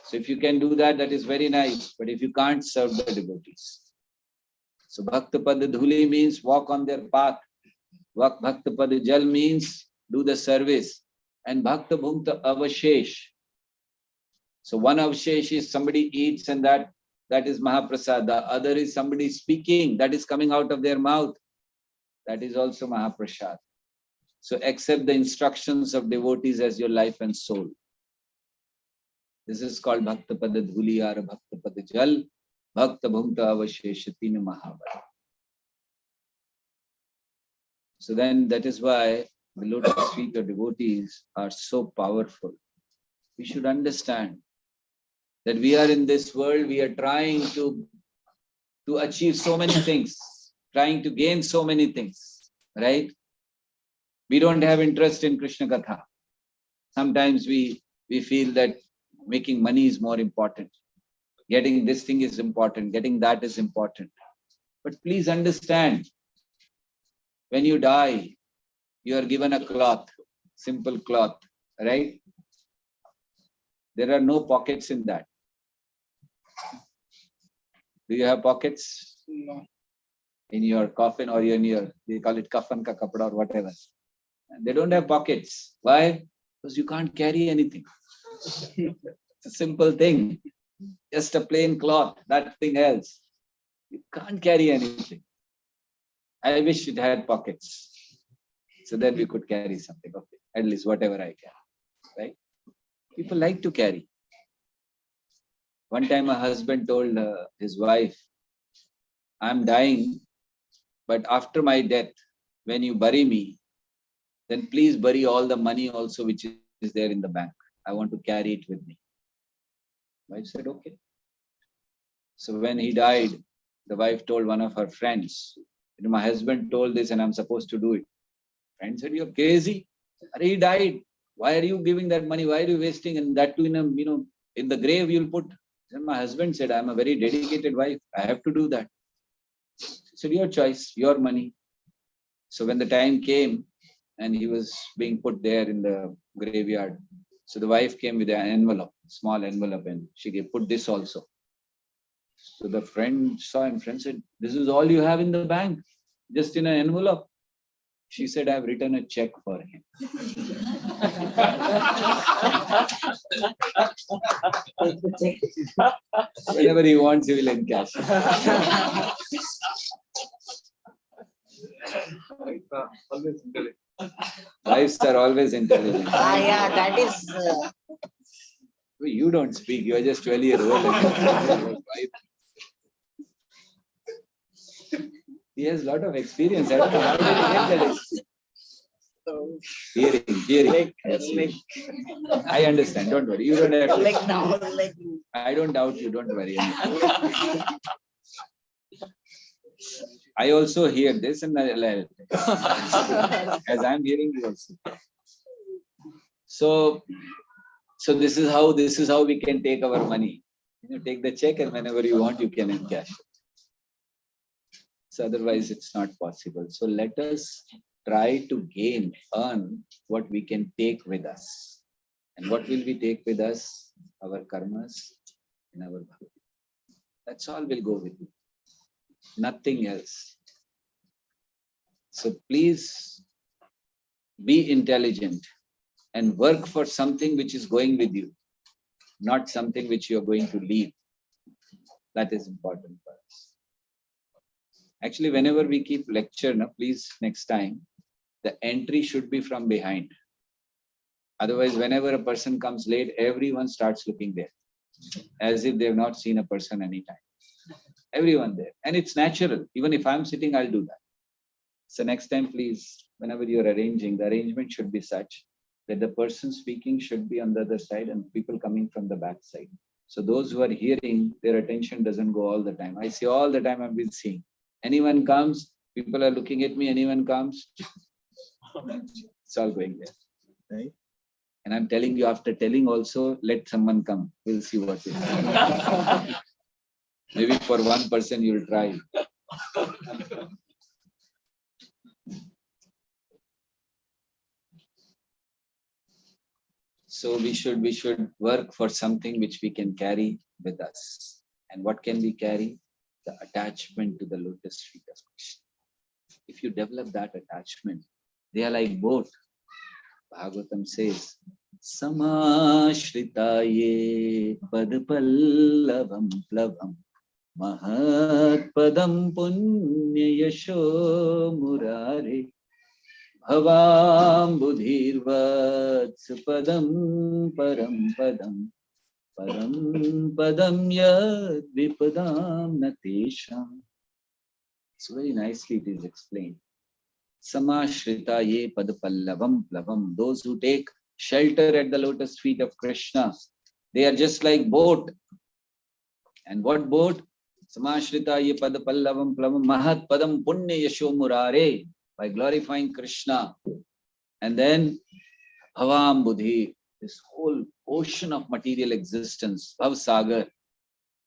So if you can do that, that is very nice. But if you can't, serve the devotees. So Bhakta Pada Dhuli means walk on their path. Bhakta Pada Jal means do the service. And Bhakta Bhunta Avashesh. So one Avashesh is somebody eats and that is Mahaprasad. The other is somebody speaking, that is coming out of their mouth. That is also Mahaprasad. So accept the instructions of devotees as your life and soul. This is called Bhakta Pada Dhuli or Bhakta Pada Jal. Bhakta Bhunta Avasheshatina Mahabala. So then that is why the lotus feet of devotees are so powerful. We should understand that we are in this world, we are trying to achieve so many things, trying to gain so many things, right? We don't have interest in Krishna Katha. Sometimes we feel that making money is more important. Getting this thing is important. Getting that is important. But please understand, when you die, you are given a cloth, simple cloth, right? There are no pockets in that. Do you have pockets? No. In your coffin or in your, they call it kafan ka kapda or whatever. They don't have pockets. Why? Because you can't carry anything. It's a simple thing. Just a plain cloth, nothing else. You can't carry anything. I wish it had pockets so that we could carry something. Okay, at least whatever I can. Right? People like to carry. One time a husband told his wife, I'm dying, but after my death, when you bury me, then please bury all the money also which is there in the bank. I want to carry it with me. Wife said, okay. So when he died, the wife told one of her friends, my husband told this and I'm supposed to do it. Friend said, you're crazy. He died. Why are you giving that money? Why are you wasting? And that too in the grave you'll put. Then my husband said, I'm a very dedicated wife. I have to do that. He said, your choice, your money. So when the time came and he was being put there in the graveyard, so the wife came with an envelope, small envelope, and she put this also. So the friend saw him, friend said, this is all you have in the bank, just in an envelope. She said, I've written a check for him. Whenever he wants, he will encash. Always intelligent. Wives are always intelligent. Yeah, that is. You don't speak, you are just 12-year-old. He has a lot of experience. I don't know how did he get that experience. Hearing. I understand, don't worry. You don't have to. Like now, like. I don't doubt you, don't worry. I also hear this and as I'm hearing you also. So this is how we can take our money. You take the check and whenever you want, you can encash it. So otherwise it's not possible. So let us try to earn what we can take with us. And what will we take with us? Our karmas and our bhakti. That's all will go with you. Nothing else. So please be intelligent and work for something which is going with you, not something which you are going to leave. That is important for us. Actually, whenever we keep lecture, please next time, the entry should be from behind. Otherwise, whenever a person comes late, everyone starts looking there, as if they have not seen a person anytime. Everyone there. And it's natural. Even if I'm sitting, I'll do that. So next time, please, whenever you're arranging, the arrangement should be such that the person speaking should be on the other side and people coming from the back side. So those who are hearing, their attention doesn't go all the time. I see all the time I've been seeing. Anyone comes, people are looking at me, anyone comes, it's all going there. Right? And I'm telling you, after telling also, let someone come. We'll see what it is. Maybe for one person you'll try. So we should work for something which we can carry with us. And what can we carry? The attachment to the lotus feet of Krishna. If you develop that attachment, they are like boat. Bhagavatam says, Samashritaye padpallavam plavam mahat padam punya yasho murare bhavam budhirvats padam yad vipadam natesham. So very nicely it is explained. Samashritaye padpallavam plavam. Those who take shelter at the lotus feet of Krishna, they are just like boat. And what boat? Samashritaye padpallavam plavam mahat padam punya yasho murare. By glorifying Krishna. And then bhavam buddhi, this whole ocean of material existence, Bhav Sagar,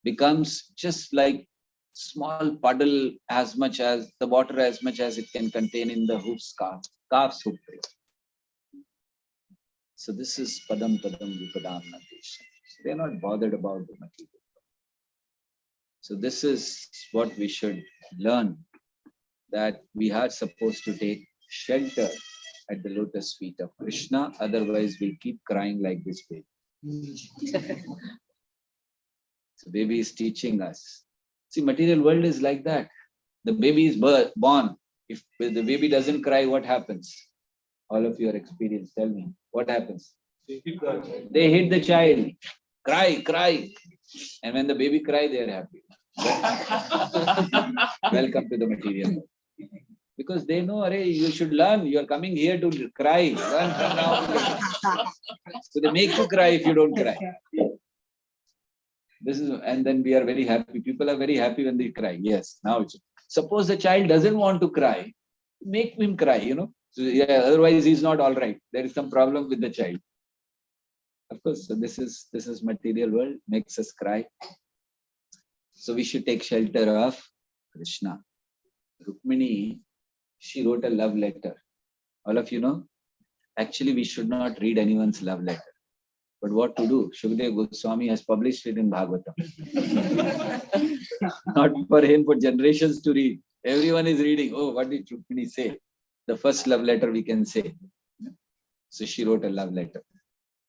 becomes just like small puddle as much as the water as much as it can contain in the calf's hoof. So this is padam vipadam natesham. They are not bothered about the material. So this is what we should learn, that we are supposed to take shelter at the lotus feet of Krishna, otherwise we'll keep crying like this baby. So baby is teaching us. See, material world is like that. The baby is born. If the baby doesn't cry, what happens? All of your experience, tell me, what happens? They hit the child. Cry. And when the baby cries, they are happy. Welcome to the material world. Because they know, you should learn. You are coming here to cry. Learn from now. So they make you cry if you don't cry. And then we are very happy. People are very happy when they cry. Yes. Now, suppose the child doesn't want to cry, make him cry. So, yeah, otherwise he's not all right. There is some problem with the child. Of course. So this is material world, makes us cry. So we should take shelter of Krishna. Rukmini, she wrote a love letter. All of you know? Actually, we should not read anyone's love letter. But what to do? Shukdev Goswami has published it in Bhagavatam. Not for him, for generations to read. Everyone is reading. Oh, what did Rukmini say? the first love letter we can say. So she wrote a love letter.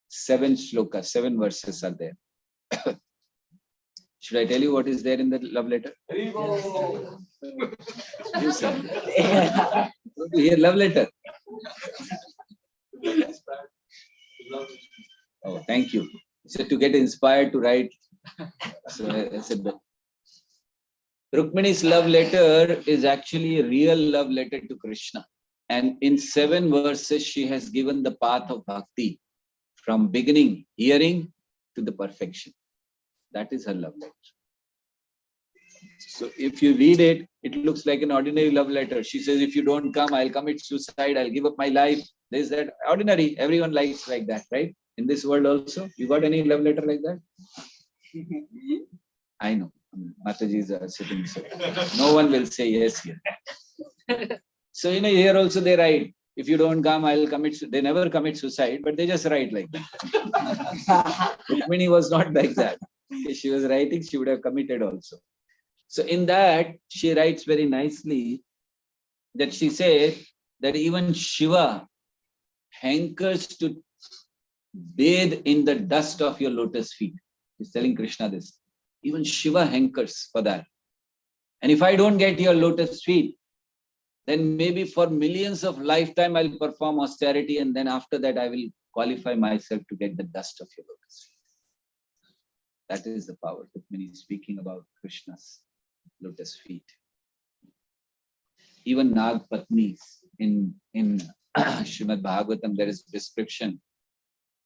7 shlokas, 7 verses are there. Should I tell you what is there in the love letter? You said. Want to hear love letter? Oh, thank you. So to get inspired to write. So I said that. Rukmini's love letter is actually a real love letter to Krishna. And in 7 verses, she has given the path of bhakti from beginning, hearing to the perfection. That is her love letter. So if you read it, it looks like an ordinary love letter. She says, if you don't come, I'll commit suicide. I'll give up my life. There's that ordinary. Everyone likes like that, right? In this world also. You got any love letter like that? I know. Mataji's are sitting. So no one will say yes here. So, here also they write, if you don't come, I'll commit. They never commit suicide, but they just write like that. Rukmini was not like that. If she was writing, she would have committed also. So in that, she writes very nicely that she said that even Shiva hankers to bathe in the dust of your lotus feet. He's telling Krishna this. Even Shiva hankers for that. And if I don't get your lotus feet, then maybe for millions of lifetime I'll perform austerity, and then after that I will qualify myself to get the dust of your lotus feet. That is the power. Rukmini is speaking about Krishna's lotus feet. Even Nag Patnis in Srimad Bhagavatam, there is description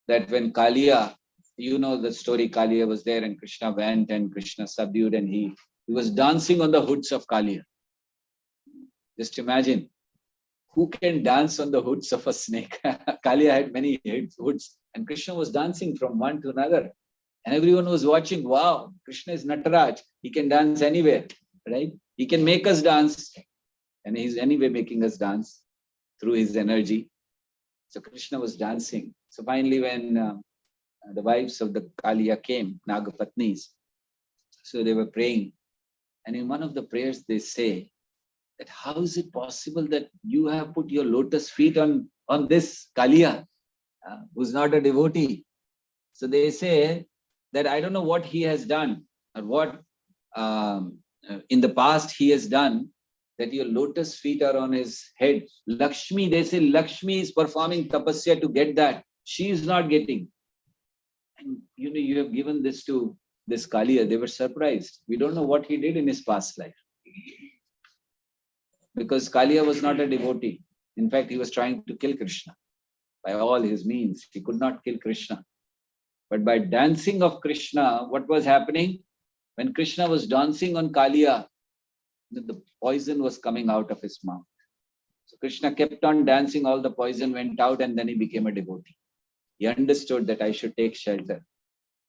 that when Kaliya, the story, Kaliya was there and Krishna went and Krishna subdued, and he was dancing on the hoods of Kaliya. Just imagine, who can dance on the hoods of a snake? Kaliya had many hoods, and Krishna was dancing from one to another. And everyone was watching, wow, Krishna is Nataraj. He can dance anywhere, right? He can make us dance. And he's anyway making us dance through his energy. So Krishna was dancing. So finally when the wives of the Kaliya came, Nagapatnis, so they were praying. And in one of the prayers they say, that how is it possible that you have put your lotus feet on this Kaliya, who's not a devotee? So they say that I don't know what he has done or what in the past he has done, that your lotus feet are on his head. Lakshmi, they say Lakshmi is performing tapasya to get that. She is not getting. And you have given this to this Kaliya. They were surprised. We don't know what he did in his past life. Because Kaliya was not a devotee. In fact, he was trying to kill Krishna by all his means. He could not kill Krishna. But by dancing of Krishna, what was happening? When Krishna was dancing on Kaliya, the poison was coming out of his mouth. So Krishna kept on dancing, all the poison went out, and then he became a devotee. He understood that I should take shelter.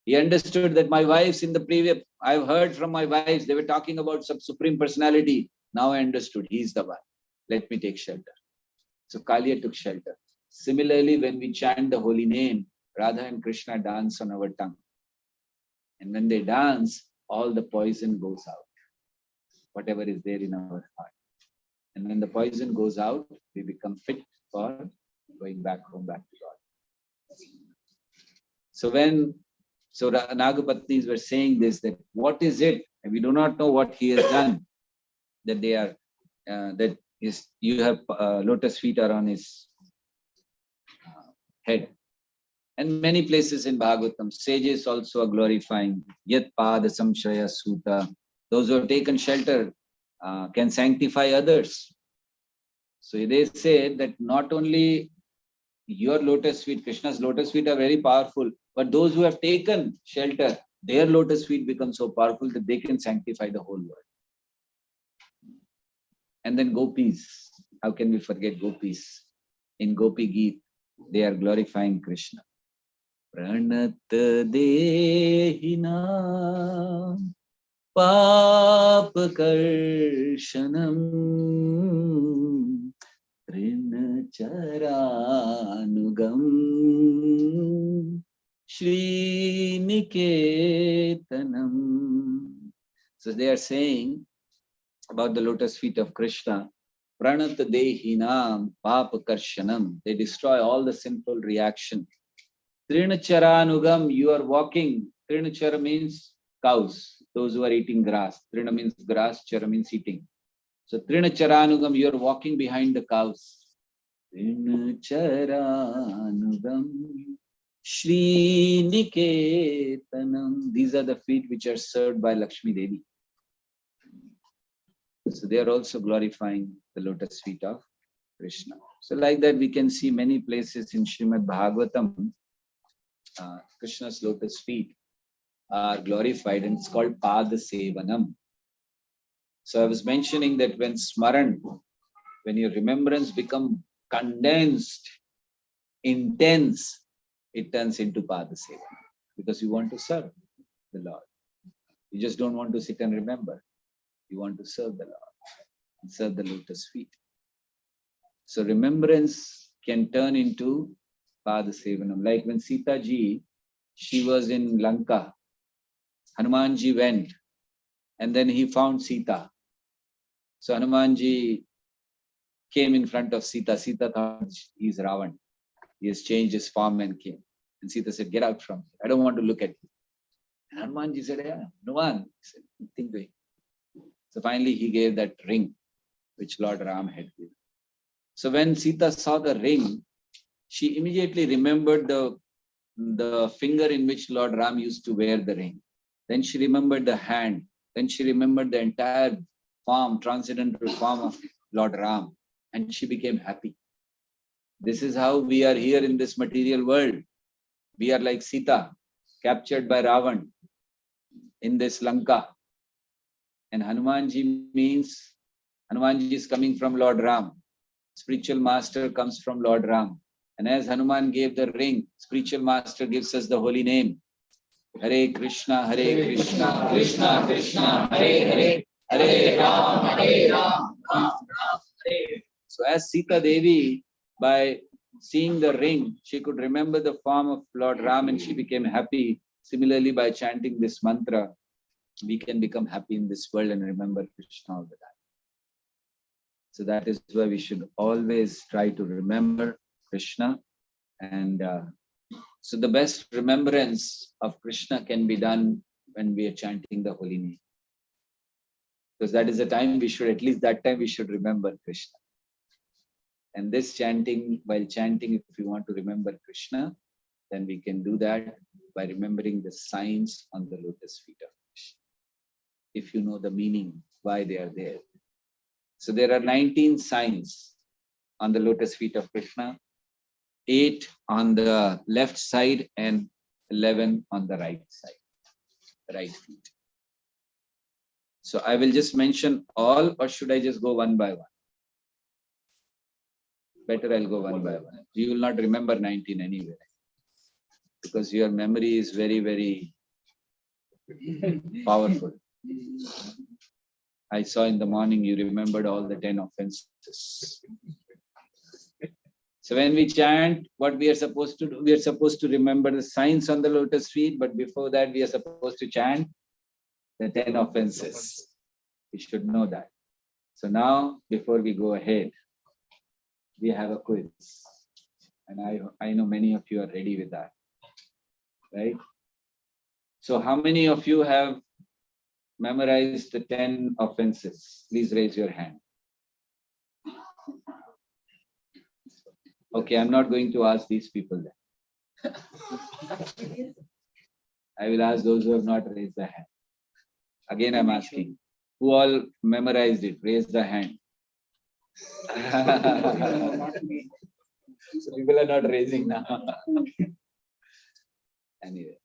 He understood that my wives in the previous, I've heard from my wives, they were talking about some supreme personality. Now I understood, he's the one. Let me take shelter. So Kaliya took shelter. Similarly, when we chant the holy name, Radha and Krishna dance on our tongue. And when they dance, all the poison goes out, whatever is there in our heart. And when the poison goes out, we become fit for going back home, back to God. So Nagapatnis were saying this, that what is it? And we do not know what he has done. That they are, you have lotus feet are on his head. And many places in Bhagavatam, sages also are glorifying Yat Pada Samshaya Suta. Those who have taken shelter can sanctify others. So they say that not only your lotus feet, Krishna's lotus feet are very powerful, but those who have taken shelter, their lotus feet become so powerful that they can sanctify the whole world. And then gopis, how can we forget gopis? In Gopi Geet, they are glorifying Krishna. Pranat dehina pap karshanam trinacharanugam Shri Niketanam. So they are saying about the lotus feet of Krishna, Pranat dehinam papa karshanam. They destroy all the sinful reaction. Trinacharanugam, you are walking. Trinachara means cows, those who are eating grass. Trina means grass, chara means eating. So Trinacharanugam, you are walking behind the cows. Trinacharanugam Shri Niketanam. These are the feet which are served by Lakshmi Devi. So they are also glorifying the lotus feet of Krishna. So like that we can see many places in Srimad Bhagavatam, Krishna's lotus feet are glorified, and it's called Pada Sevanam. So I was mentioning that when Smaran, when your remembrance becomes condensed, intense, it turns into Pada Sevanam, because you want to serve the Lord. You just don't want to sit and remember. You want to serve the Lord and serve the lotus feet. So remembrance can turn into Pada Sevanam. Like when Sita ji, she was in Lanka, Hanumanji went and then he found Sita. So Hanumanji came in front of Sita. Sita thought he's Ravan. He has changed his form and came. And Sita said, get out from here. I don't want to look at you. And Hanumanji said, yeah, Hanuman. He said, think way. So finally he gave that ring which Lord Ram had given. So when Sita saw the ring, she immediately remembered the finger in which Lord Ram used to wear the ring. Then she remembered the hand. Then she remembered the entire form, transcendental form of Lord Ram. And she became happy. This is how we are here in this material world. We are like Sita, captured by Ravan in this Lanka. And Hanumanji means, Hanumanji is coming from Lord Ram. Spiritual master comes from Lord Ram. And as Hanuman gave the ring, spiritual master gives us the holy name. Hare Krishna, Krishna Krishna, Hare Hare, Hare Ram, Ram Hare. So as Sita Devi, by seeing the ring, she could remember the form of Lord Ram and she became happy. Similarly, by chanting this mantra, we can become happy in this world and remember Krishna all the time. So that is why we should always try to remember Krishna. And so the best remembrance of Krishna can be done when we are chanting the holy name. Because that is the time we should, at least that time we should remember Krishna. And this chanting, while chanting, if we want to remember Krishna, then we can do that by remembering the signs on the lotus feet of Krishna. If you know the meaning, why they are there. So there are 19 signs on the lotus feet of Krishna, 8 on the left side and 11 on the right side, right feet. So I will just mention all, or should I just go one by one? Better I'll go one by one. You will not remember 19 anyway, because your memory is very, very powerful. I saw in the morning you remembered all the 10 offenses. So when we chant, what we are supposed to do? We are supposed to remember the signs on the lotus feet, but before that we are supposed to chant the 10 offenses. We should know that. So now, before we go ahead, we have a quiz. And I know many of you are ready with that, right? So how many of you have memorized the 10 offenses? Please raise your hand. Okay, I'm not going to ask these people then. I will ask those who have not raised their hand. Again, I'm asking, who all memorized it? Raise the hand. So people are not raising now. Anyway.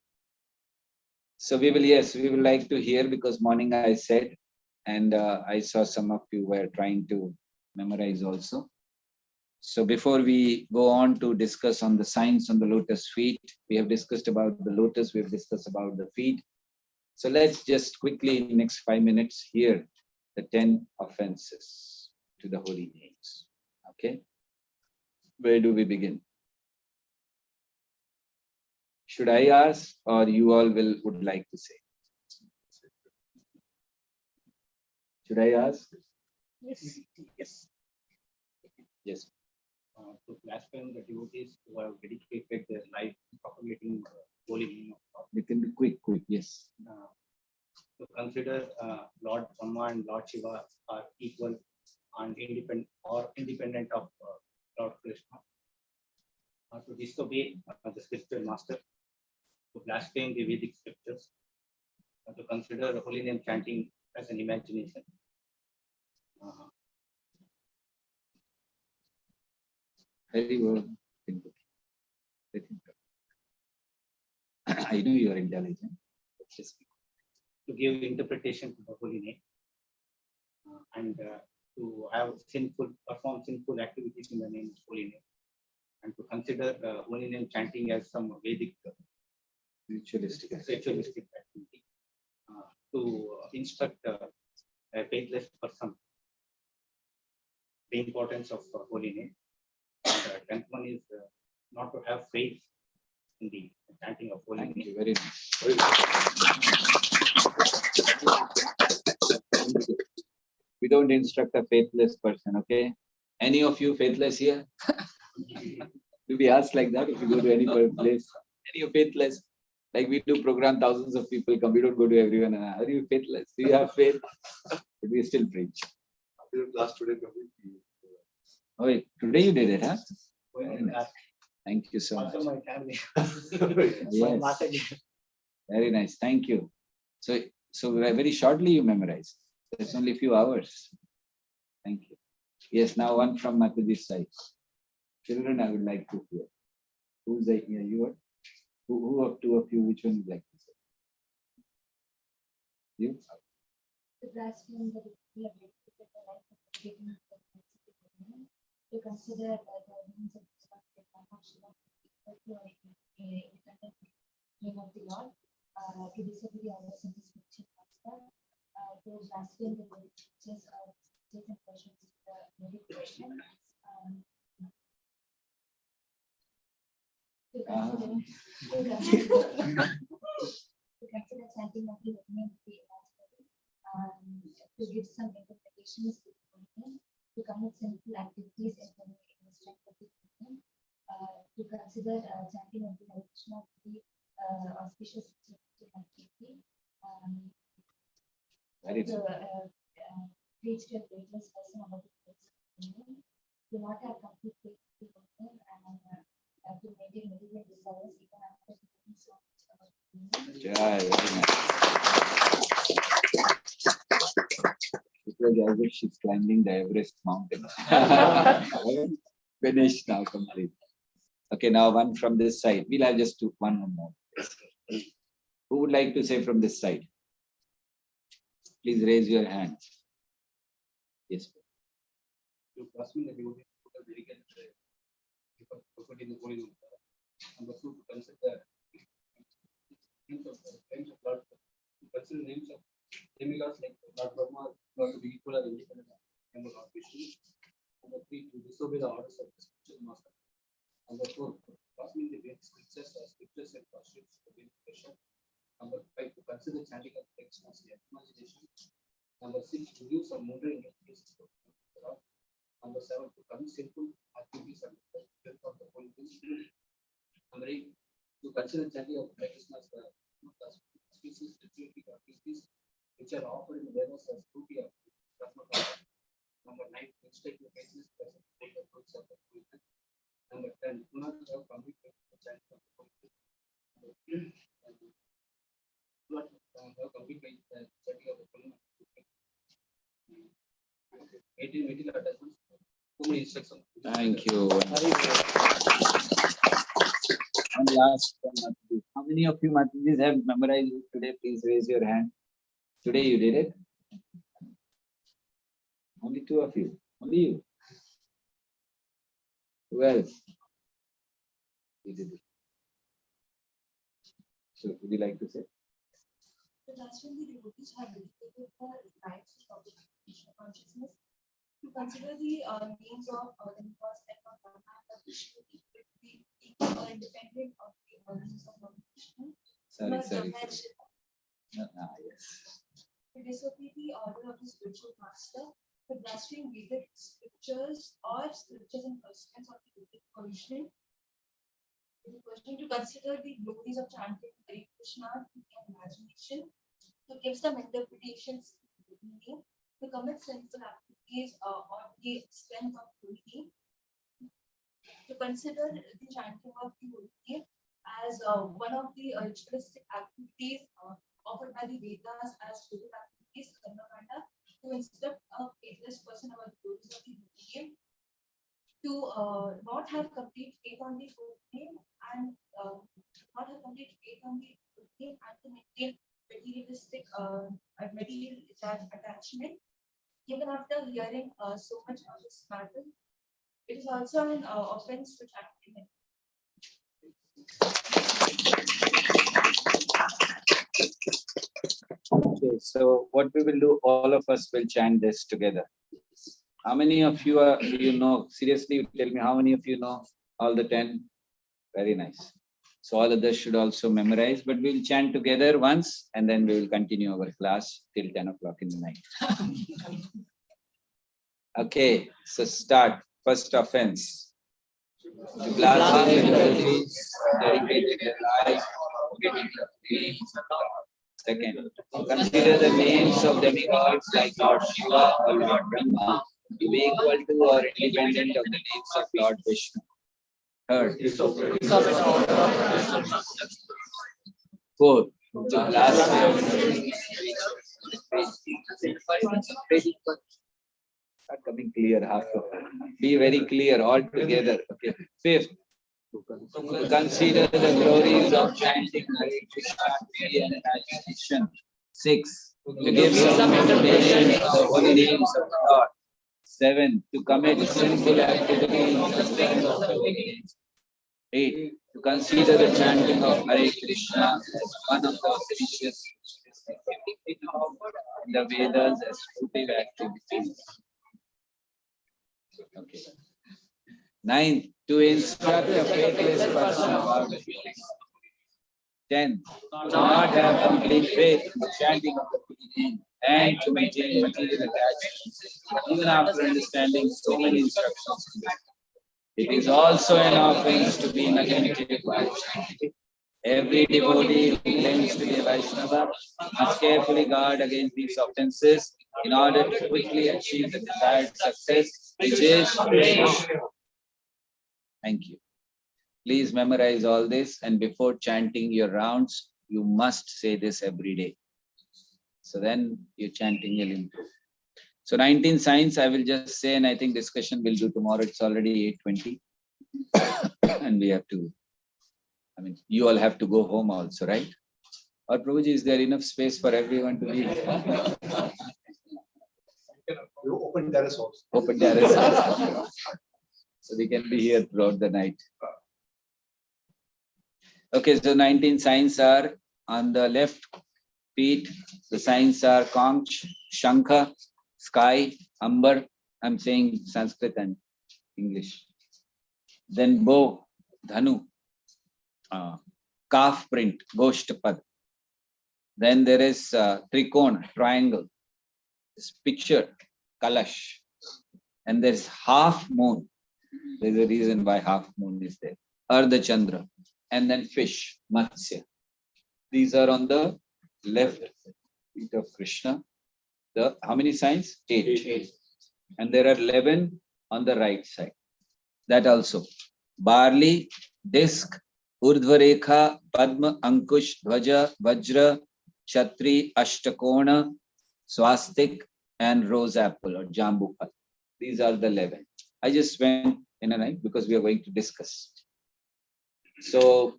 So we will like to hear, because morning I said, and I saw some of you were trying to memorize also. So before we go on to discuss on the signs on the lotus feet, we have discussed about the lotus, we have discussed about the feet. So let's just quickly, in the next 5 minutes, hear the 10 offenses to the holy names. Okay? Where do we begin? Should I ask, or you all would like to say? Should I ask? Yes. Yes. To blaspheme the devotees who have dedicated their life to propagating the holy name of God. You can be quick. Yes. To consider Lord Brahma and Lord Shiva are equal and independent of Lord Krishna. To disobey the spiritual master, to blaspheme the Vedic scriptures, to consider the holy name chanting as an imagination. Very well. I know you are intelligent. Just to give interpretation to the holy name and to have perform sinful activities in the name of holy name, and to consider holy name chanting as some Vedic ritualistic. activity, to instruct a faithless person the importance of holy name. And 10th one is not to have faith in the chanting of holy Thank name. you. Very nice. We don't instruct a faithless person, okay? Any of you faithless here? You'll be asked like that if you go to any place. Any of faithless? Like we do program, thousands of people come. We don't go to everyone. Are you faithless? Do you have faith? But we still preach. Class today, Oh, wait, today you did it, huh? Very nice. Thank you so much. Also my family. Yes. Very nice. Thank you. So very shortly you memorized. It's only a few hours. Thank you. Yes, now one from Mataji's side. Children, I would like to hear. Who's the here? You are? Who of two of you, which one would like to say? You? To blaspheme the decree of the life of the beginning of the to consider the means of destruction of Shiva to a independent name of the Lord, to disobey the orders of the spiritual master, to blaspheme the scriptures of different versions of the meditation, to consider chanting of the name of the to give some interpretations to the name, to commit sinful activities in the strength of the name, to consider chanting of the Hare Krishna to be auspicious activity, to reach to a greatness person about the place of the name, to not have complete faith in the name, and to maintain material desires even after knowing so much about the name. Yeah, very nice. It was as if she's climbing the Everest mountain. Finished now, complete. Okay, now one from this side. We'll have just one more. Who would like to say from this side? Please raise your hand. Yes. To blaspheme the devotee to the dedicated propagating the holy name. Number two, to consider names of Lord, to consider names of demigods like Lord Brahma, Lord to be equal or independent of Lord Vishnu. Number three, to disobey the orders of the spiritual master. Number four, to blaspheme the Vedic scriptures and costumes to be Krishna. Number five, to consider chanting of text as the imagination. Number six, to use some mundane interest. Number seven, to commit sinful activities and the death of the holy name. Number eight, to consider chanting of Hare Krishna as the species activities which are offered in the Vedas as fruity of Krishna. Number nine, to instruct the business as a fruit of fruits of the holy name. Number 10, do not have complete faith in the chanting of the holy name. Number 11, do not have complete faith in the chanting of the holy name. 18 material attachments. Too many instructions. Thank you. And last from Mataji. How many of you Matajis have memorized it today? Please raise your hand. Today you did it? Only two of you. Only you. Who else? You did it. So would you like to say? The blaspheme the devotees have dedicated the rights of the Krishna consciousness to consider the names of the gods like Brahma and Vishnu to be equal or independent of the orders of Krishna. Sorry. Yes. To disobey the order of the spiritual master, to blaspheme Vedic scriptures or are scriptures and questions of the Krishna. It is question to consider the glories of chanting Hare Krishna in imagination, to give some interpretations to the meaning, to commit sinful activities on the strength of holy name, to consider the chanting of the holy name as one of the ritualistic activities offered by the Vedas as spiritual activities, karmakanda, to instruct a faithless person about the glories of the holy name, to not have complete faith on the holy name and not have complete faith on the holy name and to maintain materialistic material attachment even after hearing so much of this matter. It is also an offense to chanting. Okay, so what we will do, all of us will chant this together. How many of you are, you know, seriously, you tell me how many of you know all the 10? Very nice. So all others should also memorize, but we will chant together once and then we will continue our class till 10 o'clock in the night. Okay, so start. First offense. To blaspheme the devotees, dedicated their lives, forgetting the names of God. Second, consider the names of demigods like Lord Shiva or Lord Brahma to be equal to or independent of the names of Lord Vishnu. Third, fourth, to blaspheme. Not coming clear, half of it. Be very clear all together. Okay. Fifth, consider the glories of chanting Hare Krishna and imagination. Six, to give some interpretation of the holy names of the Lord. Seven, to commit sinful activities in the strength of the holy names. 8, to consider the chanting of Hare Krishna as one of the auspicious in the Vedas as fruitive activities. Okay. 9, to instruct a faithless person about the feelings. 10, to not have complete faith in the chanting of the holy name and to maintain material attachments, even after understanding so many instructions. It is also an offense to be negative by chanting. Every devotee who claims to be a Vaishnava must carefully guard against these offenses in order to quickly achieve the desired success, which is Krishna. Thank you. Please memorize all this, and before chanting your rounds, you must say this every day. So then your chanting will improve. So 19 signs I will just say, and I think discussion will do tomorrow. It's already 8:20. And we have to, I mean, you all have to go home also, right? Or Prabhuji, is there enough space for everyone to leave? Open terrace also. Open terrace. So they can be here throughout the night. Okay, so 19 signs are on the left feet. The signs are conch, shankha, sky, ambar. I'm saying Sanskrit and English. Then bow, dhanu, calf print, goshtapad. Then there is trikona, triangle. This picture, kalash. And there's half moon. There's a reason why half moon is there. Ardha Chandra. And then fish, matsya. These are on the left feet of Krishna. How many signs? 8. And there are 11 on the right side. That also. Barley, disc, urdhvarekha, padma, ankush, dhvaja, vajra, chatri, ashtakona, swastik, and rose apple or jambu pal. These are the 11. I just went in a night because we are going to discuss. So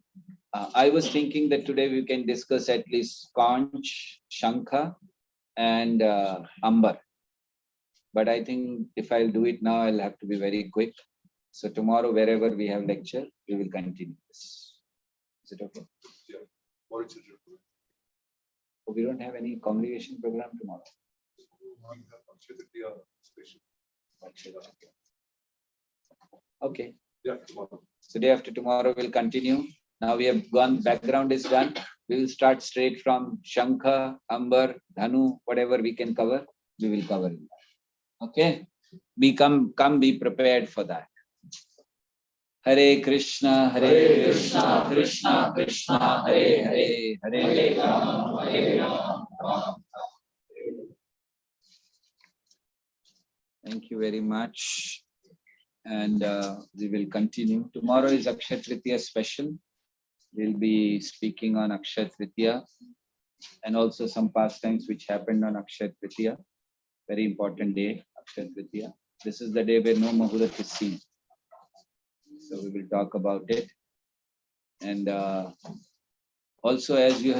I was thinking that today we can discuss at least conch, shankha, and ambar. But I think if I'll do it now, I'll have to be very quick. So tomorrow, wherever we have lecture, we will continue this. Is it okay? Yeah. Oh, we don't have any congregation program tomorrow. Okay. Yeah, tomorrow. So day after tomorrow we'll continue. Now we have gone, background is done. We will start straight from Shankha, Ambar, Dhanu, whatever we can cover, we will cover. Okay. be prepared for that. Hare Krishna, Krishna Krishna, Hare Hare, Hare Rama, Rama, Rama. Thank you very much. And we will continue. Tomorrow is Akshaya Tritiya special. We'll be speaking on Akshaya Tritiya and also some pastimes which happened on Akshaya Tritiya. Very important day, Akshaya Tritiya. This is the day where no Muhurat is seen. So we will talk about it. And also, as you have